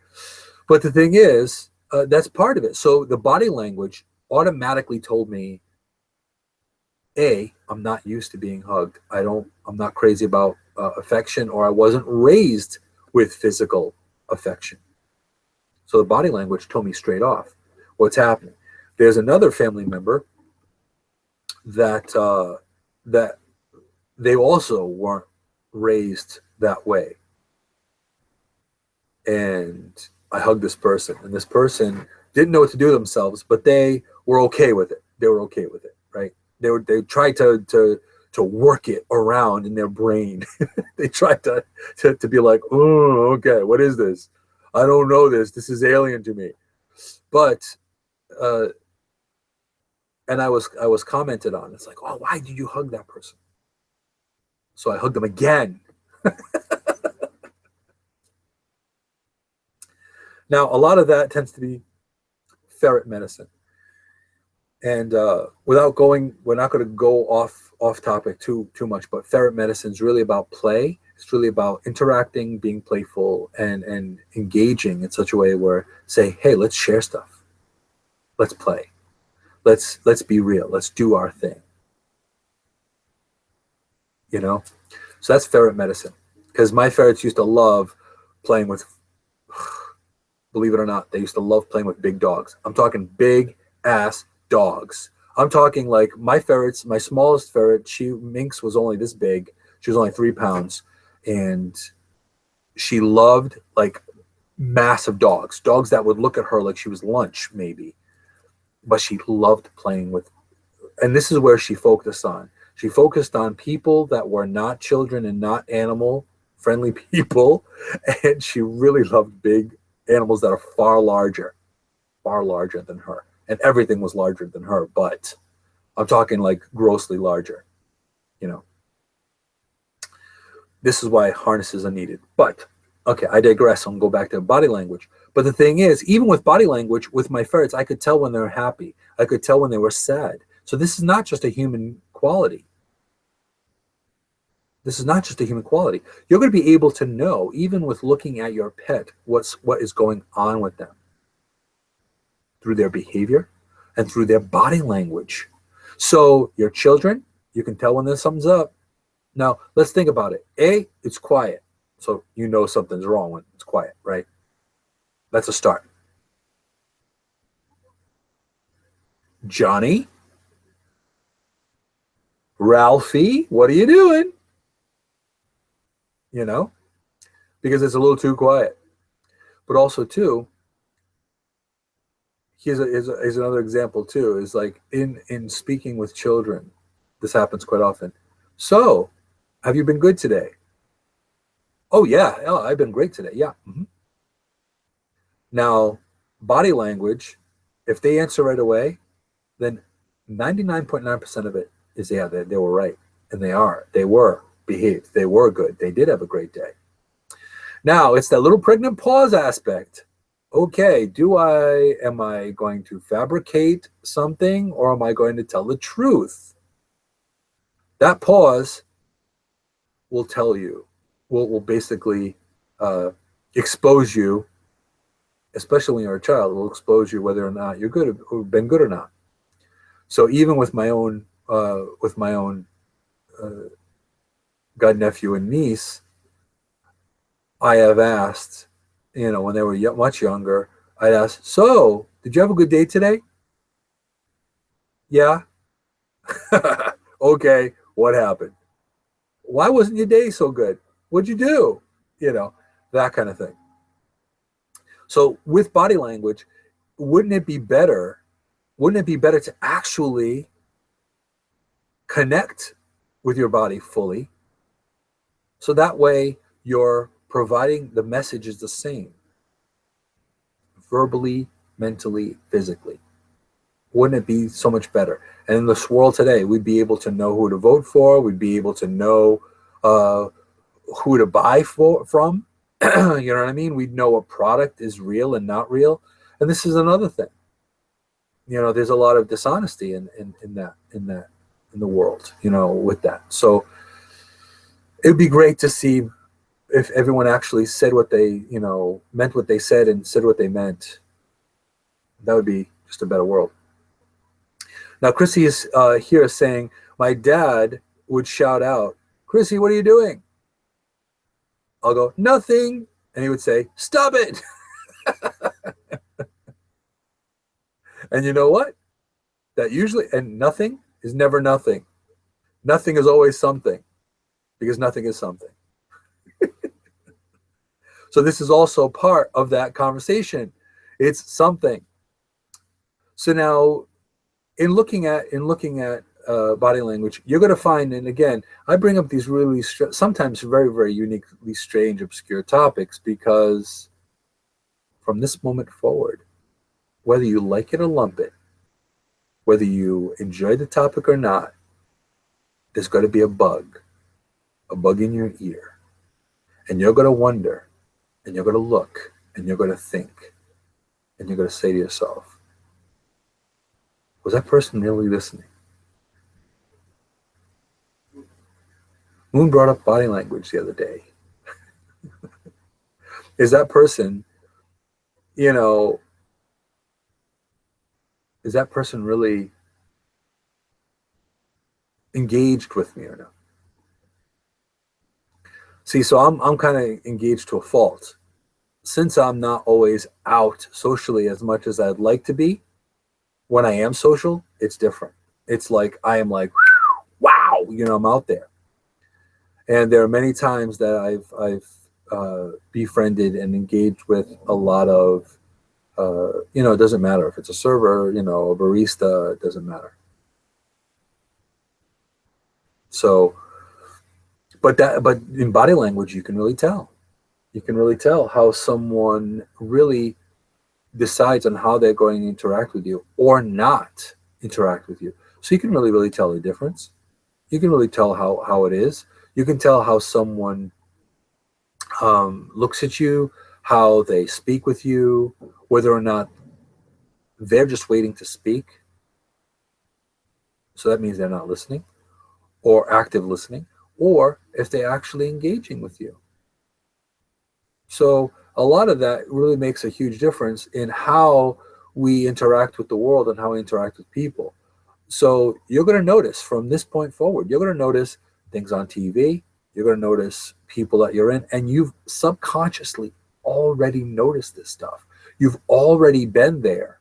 But the thing is, that's part of it. So the body language automatically told me, I'm not used to being hugged. I'm not crazy about affection, or I wasn't raised with physical affection. So the body language told me straight off what's happening. There's another family member that they also weren't raised that way. And I hugged this person, and this person didn't know what to do themselves, but they were okay with it. They were okay with it, right? They tried to work it around in their brain. They tried to be like, oh, okay, what is this? I don't know this. This is alien to me. But and I was commented on. It's like, oh, why did you hug that person? So I hugged them again. Now, a lot of that tends to be ferret medicine. And we're not going to go off topic too much, but ferret medicine is really about play. It's really about interacting, being playful, and engaging in such a way where say, hey, let's share stuff. Let's play. Let's be real. Let's do our thing. So that's ferret medicine. Because my ferrets used to love playing with, believe it or not, they used to love playing with big dogs. I'm talking big ass dogs. I'm talking like my ferrets, my smallest ferret, Minx was only this big. She was only 3 pounds. And she loved like massive dogs that would look at her like she was lunch maybe. But she loved playing with, and this is where she focused on. She focused on people that were not children and not animal friendly people, and she really loved big animals that are far larger than her. And everything was larger than her, but I'm talking like grossly larger, you know. This is why harnesses are needed. But, okay, I digress. I'll go back to body language. But the thing is, even with body language, with my ferrets, I could tell when they were happy. I could tell when they were sad. So this is not just a human quality. This is not just a human quality. You're going to be able to know, even with looking at your pet, what is going on with them through their behavior and through their body language. So your children, you can tell when there's something's up. Now, let's think about it. A, it's quiet. So you know something's wrong when it's quiet, right? That's a start. Johnny, Ralphie, what are you doing? You know, because it's a little too quiet. But also, too, here's another example, too, is like in speaking with children, this happens quite often. So, have you been good today? Oh, yeah. Oh, I've been great today. Yeah. Mm-hmm. Now, body language, if they answer right away, then 99.9% of it is, yeah, they were right. And they were behaved. They were good. They did have a great day. Now, it's that little pregnant pause aspect. Okay, am I going to fabricate something, or am I going to tell the truth? That pause will tell you, will basically expose you, especially when you're a child, will expose you whether or not you're good or been good or not. So even with my own god nephew and niece, I have asked, when they were much younger, I'd ask, so did you have a good day today? Yeah. Okay, what happened? Why wasn't your day so good? What'd you do? That kind of thing. So with body language, wouldn't it be better to actually connect with your body fully, so that way you're providing the message is the same, verbally, mentally, physically? Wouldn't it be so much better? And in this world today, we'd be able to know who to vote for. We'd be able to know who to buy from. You know what I mean? We'd know a product is real and not real. And this is another thing. There's a lot of dishonesty in the world, with that. So it'd be great to see if everyone actually said what they, meant what they said and said what they meant. That would be just a better world. Now, Chrissy is here saying, my dad would shout out, Chrissy, what are you doing? I'll go, nothing. And he would say, stop it. And you know what? That usually, and nothing is never nothing. Nothing is always something, because nothing is something. So this is also part of that conversation. It's something. So now, in looking at body language, you're going to find, and again, I bring up these really sometimes very, very uniquely strange, obscure topics, because from this moment forward, whether you like it or lump it, whether you enjoy the topic or not, there's going to be a bug in your ear, and you're going to wonder, and you're going to look, and you're going to think, and you're going to say to yourself, was that person really listening? Moon brought up body language the other day. Is that person, is that person really engaged with me or not? See, so I'm kind of engaged to a fault. Since I'm not always out socially as much as I'd like to be, when I am social, it's different. It's like I am like, wow, I'm out there. And there are many times that I've befriended and engaged with a lot of, it doesn't matter if it's a server, a barista, it doesn't matter. So But in body language, you can really tell. You can really tell how someone really decides on how they're going to interact with you or not interact with you. So you can really tell the difference. You can really tell how it is. You can tell how someone looks at you, how they speak with you, whether or not they're just waiting to speak. So that means they're not listening or active listening, or if they're actually engaging with you. So a lot of that really makes a huge difference in how we interact with the world and how we interact with people. So you're going to notice from this point forward, you're going to notice things on TV, you're going to notice people that you're in, and you've subconsciously already noticed this stuff. You've already been there.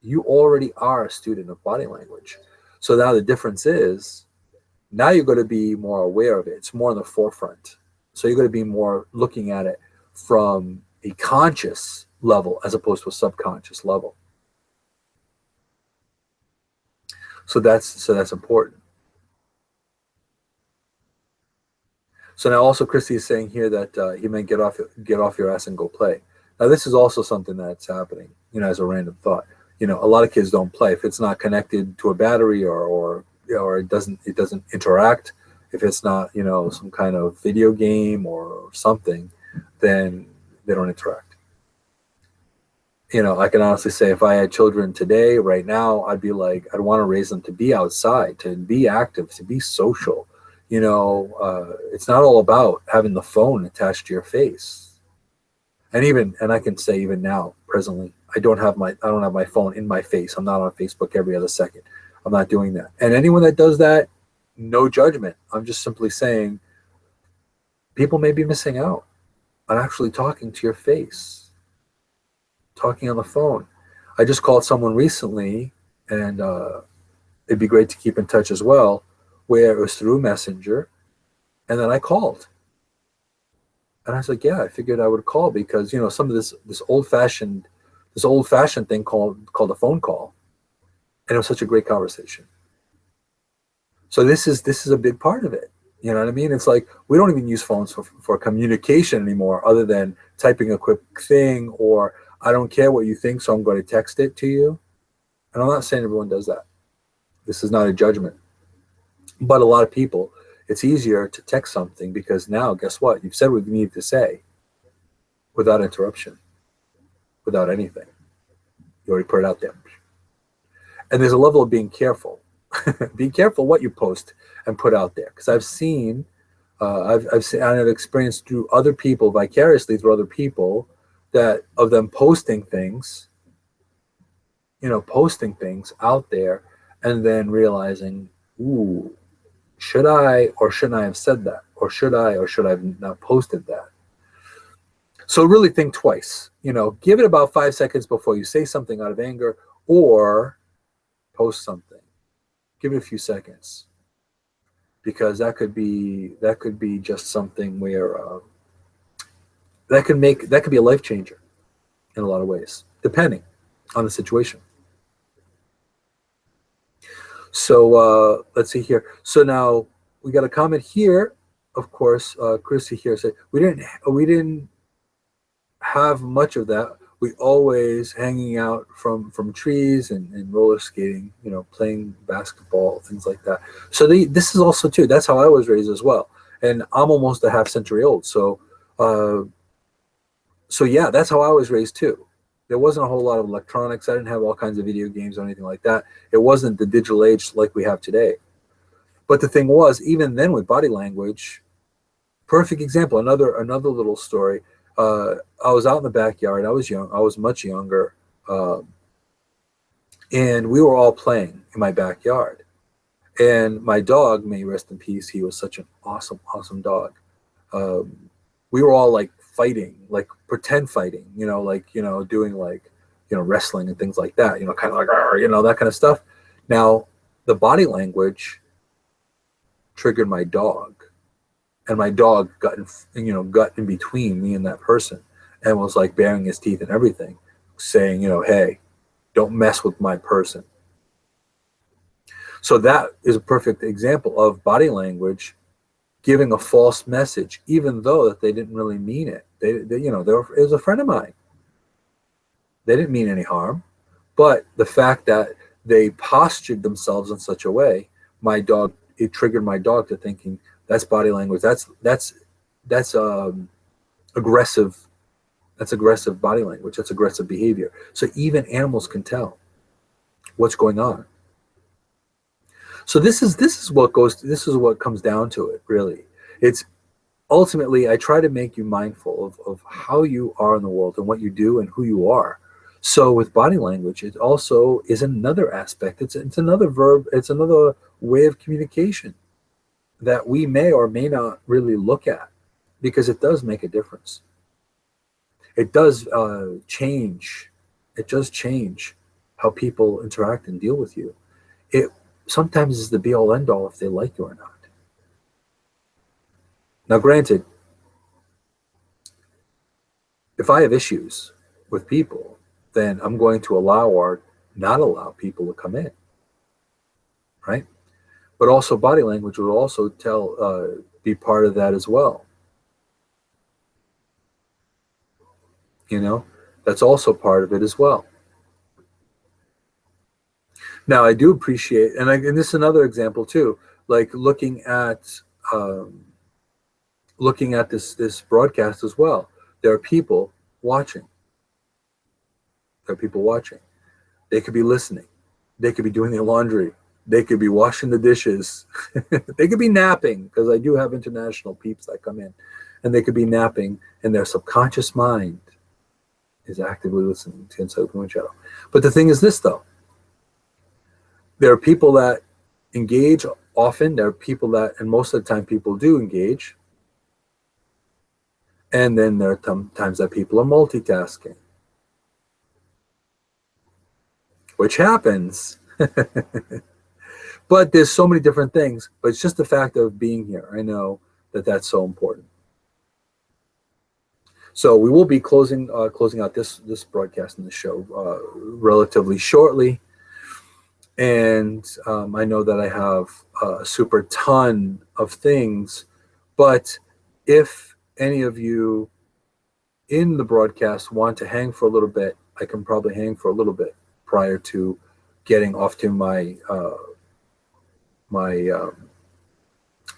You already are a student of body language. So now the difference is, now you're going to be more aware of it. It's more in the forefront. So you're going to be more looking at it from a conscious level as opposed to a subconscious level. So that's important. So now also Christy is saying here that you may get off your ass and go play. Now this is also something that's happening, as a random thought. A lot of kids don't play if it's not connected to a battery or it doesn't interact. If it's not, some kind of video game or something, then they don't interact. I can honestly say if I had children today, right now, I'd want to raise them to be outside, to be active, to be social. It's not all about having the phone attached to your face. And I can say even now, presently, I don't have my phone in my face. I'm not on Facebook every other second. I'm not doing that. And anyone that does that, no judgment. I'm just simply saying people may be missing out on actually talking to your face, talking on the phone. I just called someone recently, and it'd be great to keep in touch as well, where it was through Messenger, and then I called. And I was like, yeah, I figured I would call because, some of this old fashioned thing called a phone call. And it was such a great conversation. So this is a big part of it. You know what I mean? It's like we don't even use phones for communication anymore, other than typing a quick thing, or I don't care what you think, so I'm going to text it to you. And I'm not saying everyone does that. This is not a judgment. But a lot of people, it's easier to text something because now, guess what? You've said what you need to say without interruption, without anything. You already put it out there. And there's a level of being careful. Be careful what you post and put out there, because I've seen, I've experienced through other people, vicariously through other people, that of them posting things out there, and then realizing, ooh, should I or shouldn't I have said that, or should I have not posted that? So really think twice. Give it about 5 seconds before you say something out of anger or post something. Give it a few seconds, because that could be just something where that could be a life changer in a lot of ways, depending on the situation. So let's see here. So now we got a comment here. Of course, Chrissy here said we didn't have much of that. We always hanging out from trees and roller skating, playing basketball, things like that. So this is also too. That's how I was raised as well. And I'm almost a half century old. So yeah, that's how I was raised too. There wasn't a whole lot of electronics. I didn't have all kinds of video games or anything like that. It wasn't the digital age like we have today. But the thing was, even then with body language, perfect example. Another little story. I was out in the backyard. I was young. I was much younger. And we were all playing in my backyard. And my dog, may he rest in peace, he was such an awesome, awesome dog. We were all like fighting, like pretend fighting, doing like, wrestling and things like that, kind of like, that kind of stuff. Now, the body language triggered my dog. And my dog got in between me and that person, and was like baring his teeth and everything, saying, hey, don't mess with my person. So that is a perfect example of body language giving a false message, even though that they didn't really mean it. It was a friend of mine. They didn't mean any harm, but the fact that they postured themselves in such a way, it triggered my dog to thinking that's body language. That's aggressive. That's aggressive body language. That's aggressive behavior. So even animals can tell what's going on. So this is what comes down to it, really. It's ultimately, I try to make you mindful of how you are in the world and what you do and who you are. So with body language, it also is another aspect. It's another verb. It's another way of communication that we may or may not really look at, because it does make a difference. It does change. It does change how people interact and deal with you. It sometimes is the be-all end-all if they like you or not. Now, granted, if I have issues with people, then I'm going to allow or not allow people to come in, right? But also body language will also be part of that as well. That's also part of it as well. Now, I do appreciate, and this is another example too, like looking at this broadcast as well. There are people watching. They could be listening. They could be doing their laundry. They could be washing the dishes. They could be napping, because I do have international peeps that come in, and they could be napping, and their subconscious mind is actively listening to Inside Moonshadow. But the thing is this, though. There are people that engage often. There are people that, and most of the time people do engage. And then there are times that people are multitasking, which happens. But there's so many different things. But it's just the fact of being here. I know that that's so important. So we will be closing out this broadcast in the show relatively shortly. And I know that I have a super ton of things. But if any of you in the broadcast want to hang for a little bit, I can probably hang for a little bit prior to getting off to my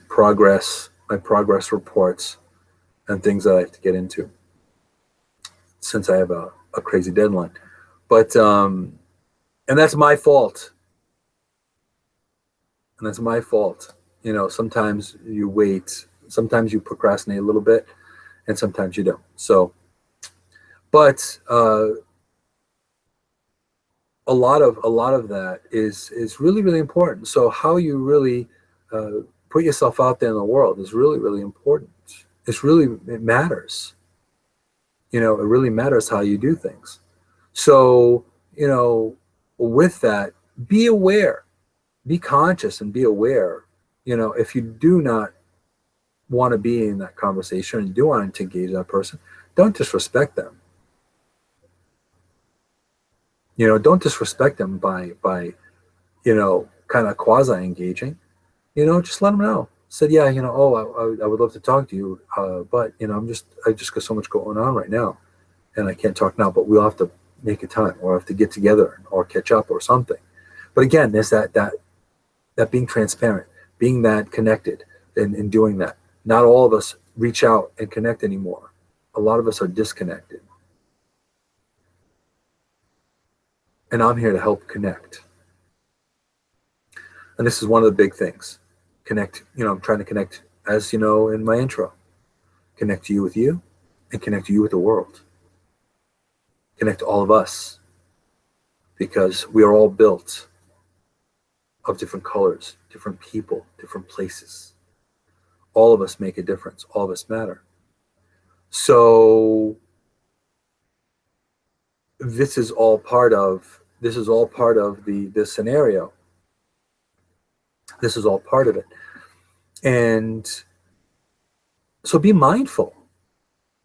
progress reports and things that I have to get into, since I have a crazy deadline. But and that's my fault. Sometimes you wait, sometimes you procrastinate a little bit, and sometimes you don't. So, but a lot of that is really, really important. So how you really put yourself out there in the world is really, really important. It matters. It really matters how you do things. So, with that, be aware, be conscious, and be aware. If you do not want to be in that conversation and do want to engage that person, don't disrespect them. Don't disrespect them by kind of quasi-engaging. Just let them know. Said, yeah, I would love to talk to you, but I just got so much going on right now, and I can't talk now. But we'll have to make a time, or have to get together, or catch up, or something. But again, there's that being transparent, being that connected, and doing that. Not all of us reach out and connect anymore. A lot of us are disconnected. And I'm here to help connect. And this is one of the big things. Connect, I'm trying to connect, as you know in my intro. Connect you with you, and connect you with the world. Connect all of us. Because we are all built of different colors, different people, different places. All of us make a difference. All of us matter. So this is all part of the scenario. This is all part of it. And so be mindful.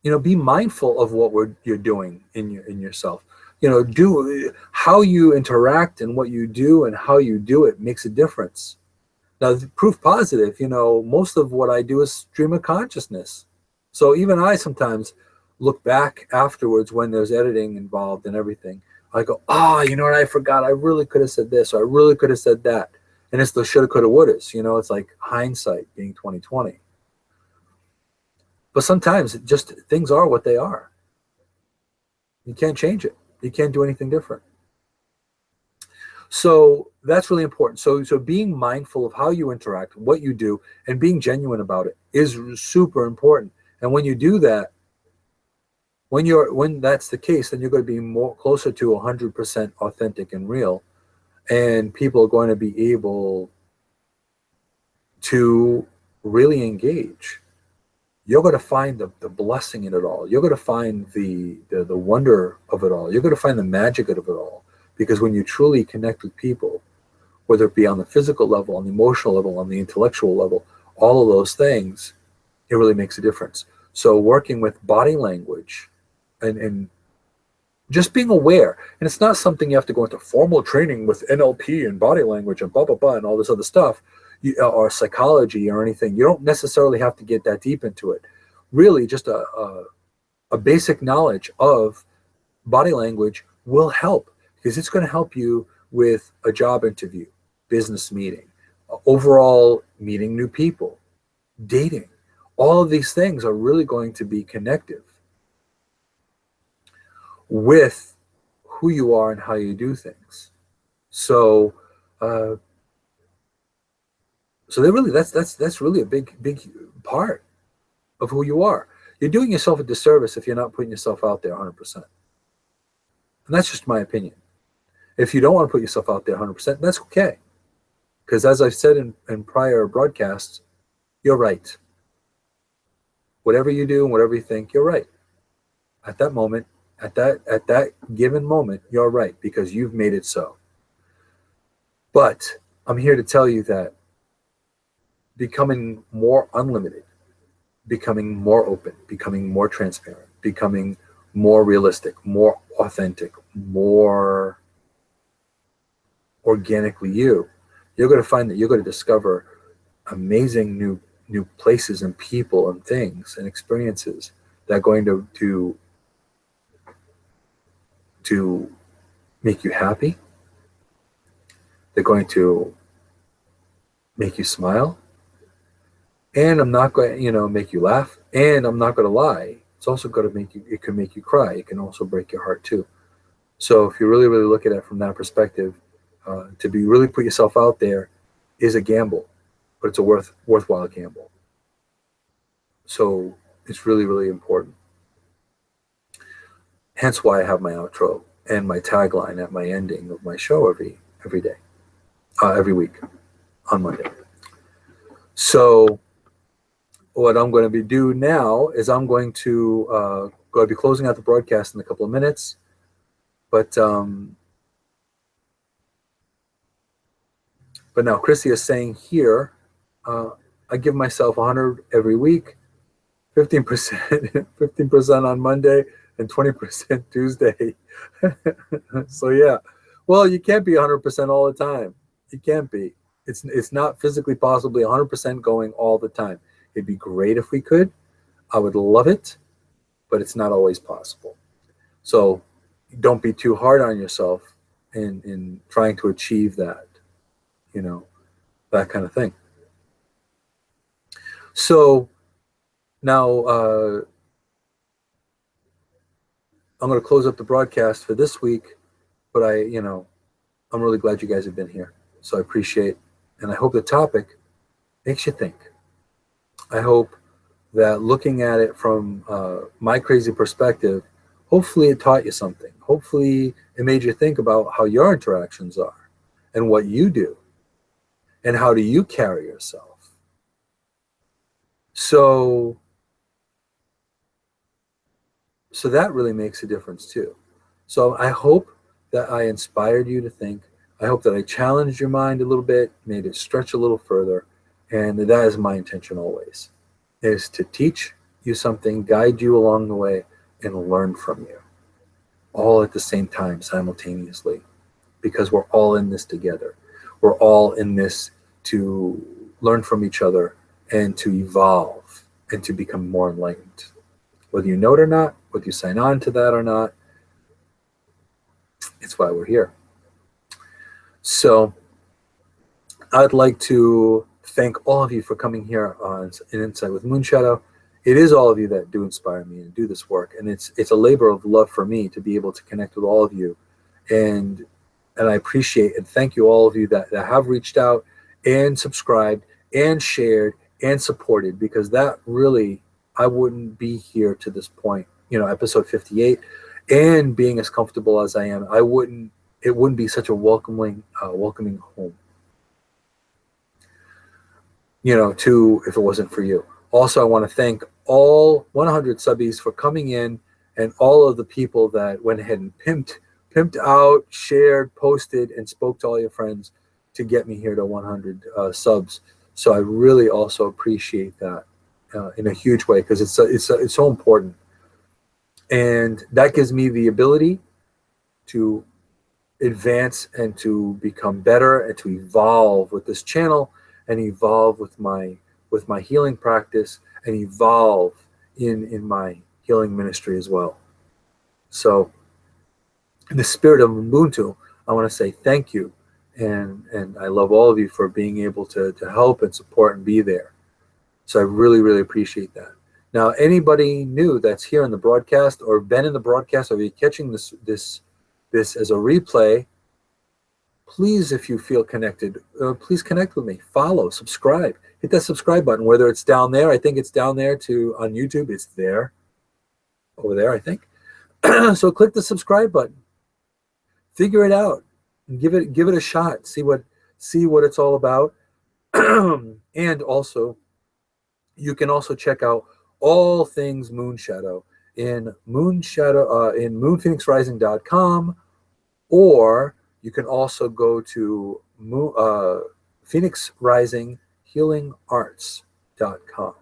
Be mindful of what you're doing in yourself. Do how you interact and what you do and how you do it makes a difference. Now, the proof positive, most of what I do is stream of consciousness. So even I sometimes look back afterwards when there's editing involved and everything. I go, you know what? I forgot. I really could have said this, or I really could have said that. And it's the shoulda, coulda, wouldas. It's like hindsight being 2020. But sometimes just things are what they are. You can't change it. You can't do anything different. So that's really important. So being mindful of how you interact, what you do, and being genuine about it is super important. And when you do that, when that's the case, then you're going to be more closer to 100% authentic and real, and people are going to be able to really engage. You're going to find the blessing in it all. You're going to find the wonder of it all. You're going to find the magic of it all. Because when you truly connect with people, whether it be on the physical level, on the emotional level, on the intellectual level, all of those things, it really makes a difference. So working with body language and just being aware, and it's not something you have to go into formal training with NLP and body language and blah, blah, blah, and all this other stuff, or psychology or anything. You don't necessarily have to get that deep into it. Really, just a basic knowledge of body language will help, because it's going to help you with a job interview, business meeting, overall meeting new people, dating. All of these things are really going to be connective with who you are and how you do things. So, so that's really a big part of who you are. You're doing yourself a disservice if you're not putting yourself out there 100%. And that's just my opinion. If you don't want to put yourself out there 100%, that's okay. Because as I've said in prior broadcasts, you're right. Whatever you do and whatever you think, you're right. At that moment, at that given moment, you're right, because you've made it so. But I'm here to tell you that becoming more unlimited, becoming more open, becoming more transparent, becoming more realistic, more authentic, more organically you're going to find that you're going to discover amazing new places and people and things and experiences that are going to make you happy. They're going to make you smile. And I'm not going to, make you laugh. And I'm not going to lie. It's also going to it can make you cry. It can also break your heart too. So if you really, really look at it from that perspective, to be really put yourself out there is a gamble, but it's a worthwhile gamble. So it's really, really important. Hence why I have my outro and my tagline at my ending of my show every day, every week on Monday. So what I'm going to be doing now is I'm going to be closing out the broadcast in a couple of minutes. But now Chrissy is saying here, I give myself 100 every week, 15%, 15% on Monday, and 20% Tuesday. So yeah, well, you can't be 100% all the time. You can't be. It's not physically possibly 100% going all the time. It'd be great if we could. I would love it, but it's not always possible. So don't be too hard on yourself in trying to achieve that, that kind of thing. So now I'm going to close up the broadcast for this week, but I'm really glad you guys have been here. So I appreciate, and I hope the topic makes you think. I hope that looking at it from my crazy perspective, hopefully it taught you something. Hopefully it made you think about how your interactions are and what you do and how do you carry yourself. So that really makes a difference too. So I hope that I inspired you to think. I hope that I challenged your mind a little bit, made it stretch a little further. And that is my intention always, is to teach you something, guide you along the way, and learn from you. All at the same time, simultaneously. Because we're all in this together. We're all in this to learn from each other and to evolve and to become more enlightened. Whether you know it or not, whether you sign on to that or not, it's why we're here. So I'd like to thank all of you for coming here on An Insight with Moonshadow. It is all of you that do inspire me and do this work, and it's a labor of love for me to be able to connect with all of you, and I appreciate and thank you all of you that have reached out and subscribed and shared and supported, because that really, I wouldn't be here to this point, episode 58, and being as comfortable as I am, it wouldn't be such a welcoming home, if it wasn't for you. Also, I want to thank all 100 subbies for coming in, and all of the people that went ahead and pimped out, shared, posted, and spoke to all your friends to get me here to 100 subs. So I really also appreciate that in a huge way, because it's so important, and that gives me the ability to advance and to become better and to evolve with this channel, and evolve with my healing practice, and evolve in my healing ministry as well. So in the spirit of Ubuntu, I want to say thank you, and I love all of you for being able to help and support and be there. So I really, really appreciate that. Now, anybody new that's here in the broadcast, or been in the broadcast, or you're catching this as a replay, please, if you feel connected, please connect with me. Follow, subscribe, hit that subscribe button, whether it's down there. I think it's down there on YouTube. It's there, over there, I think. So click the subscribe button. Figure it out and give it a shot. See what it's all about. And also, you can also check out all things Moonshadow in moonphoenixrising.com, or you can also go to Phoenix Rising Healing Arts.com.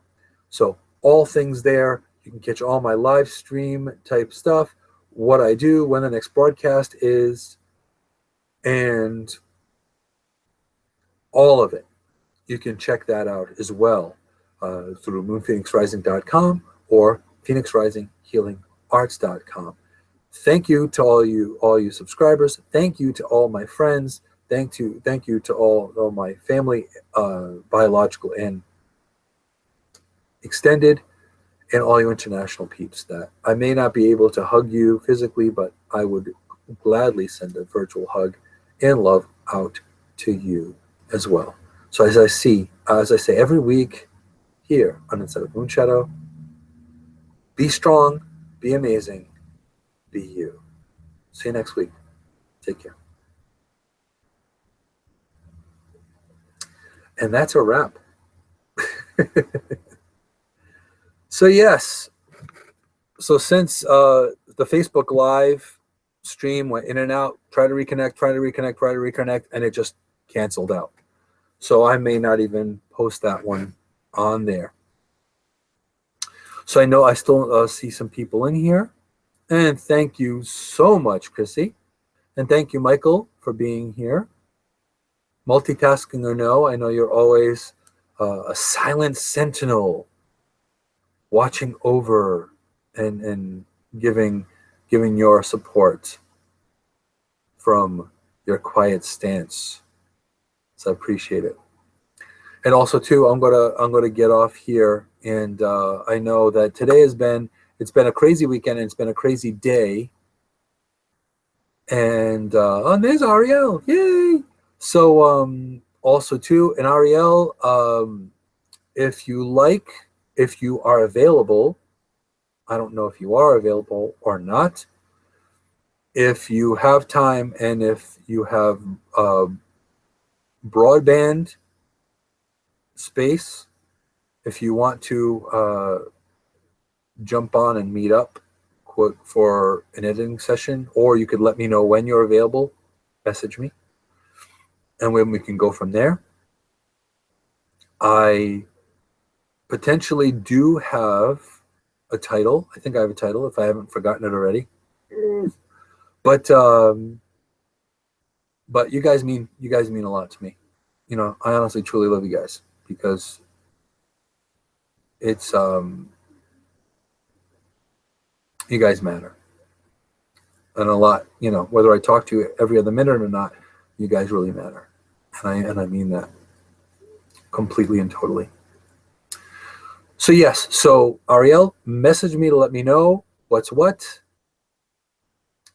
So all things there. You can catch all my live stream type stuff, what I do, when the next broadcast is, and all of it. You can check that out as well through moonphoenixrising.com or phoenixrisinghealingarts.com. Thank you to all you subscribers. Thank you to all my friends. Thank you to all my family, biological and extended, and all you international peeps that I may not be able to hug you physically, but I would gladly send a virtual hug and love out to you as well. So as I say every week here on Inside of Moonshadow, be strong, be amazing, be you. See you next week. Take care. And that's a wrap. So yes. So since the Facebook Live stream went in and out, try to reconnect, and it just canceled out. So I may not even post that one on there. So I know I still see some people in here. And thank you so much, Chrissy. And thank you, Michael, for being here. Multitasking or no, I know you're always a silent sentinel, watching over and giving your support from your quiet stance. So I appreciate it. And also too, I'm gonna get off here, and I know that today it's been a crazy weekend, and it's been a crazy day. And there's Ariel, yay! So also too, and Ariel, if you are available, I don't know if you are available or not. If you have time, and if you have broadband space, if you want to jump on and meet up for an editing session, or you could let me know when you're available, message me, and when we can go from there. I potentially do have a title. I think I have a title, if I haven't forgotten it already. But you guys mean a lot to me. you know, I honestly truly love you guys, because it's you guys matter. And a lot, you know, whether I talk to you every other minute or not, you guys really matter. And I mean that completely and totally. So yes, so Ariel, message me to let me know what's what.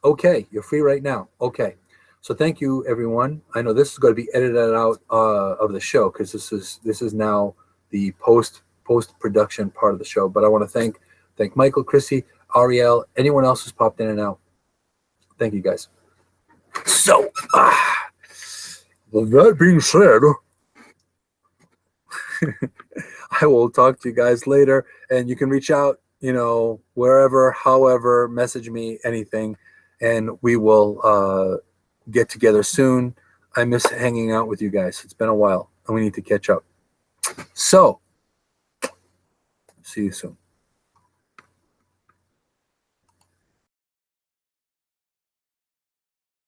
Okay, you're free right now. Okay. So thank you, everyone. I know this is going to be edited out of the show, because this is now the post production part of the show. But I want to thank Michael, Chrissy, Ariel, anyone else who's popped in and out. Thank you, guys. So, with that being said, I will talk to you guys later, and you can reach out, you know, wherever, however, message me, anything, and we will get together soon. I miss hanging out with you guys. It's been a while, and we need to catch up. So, see you soon.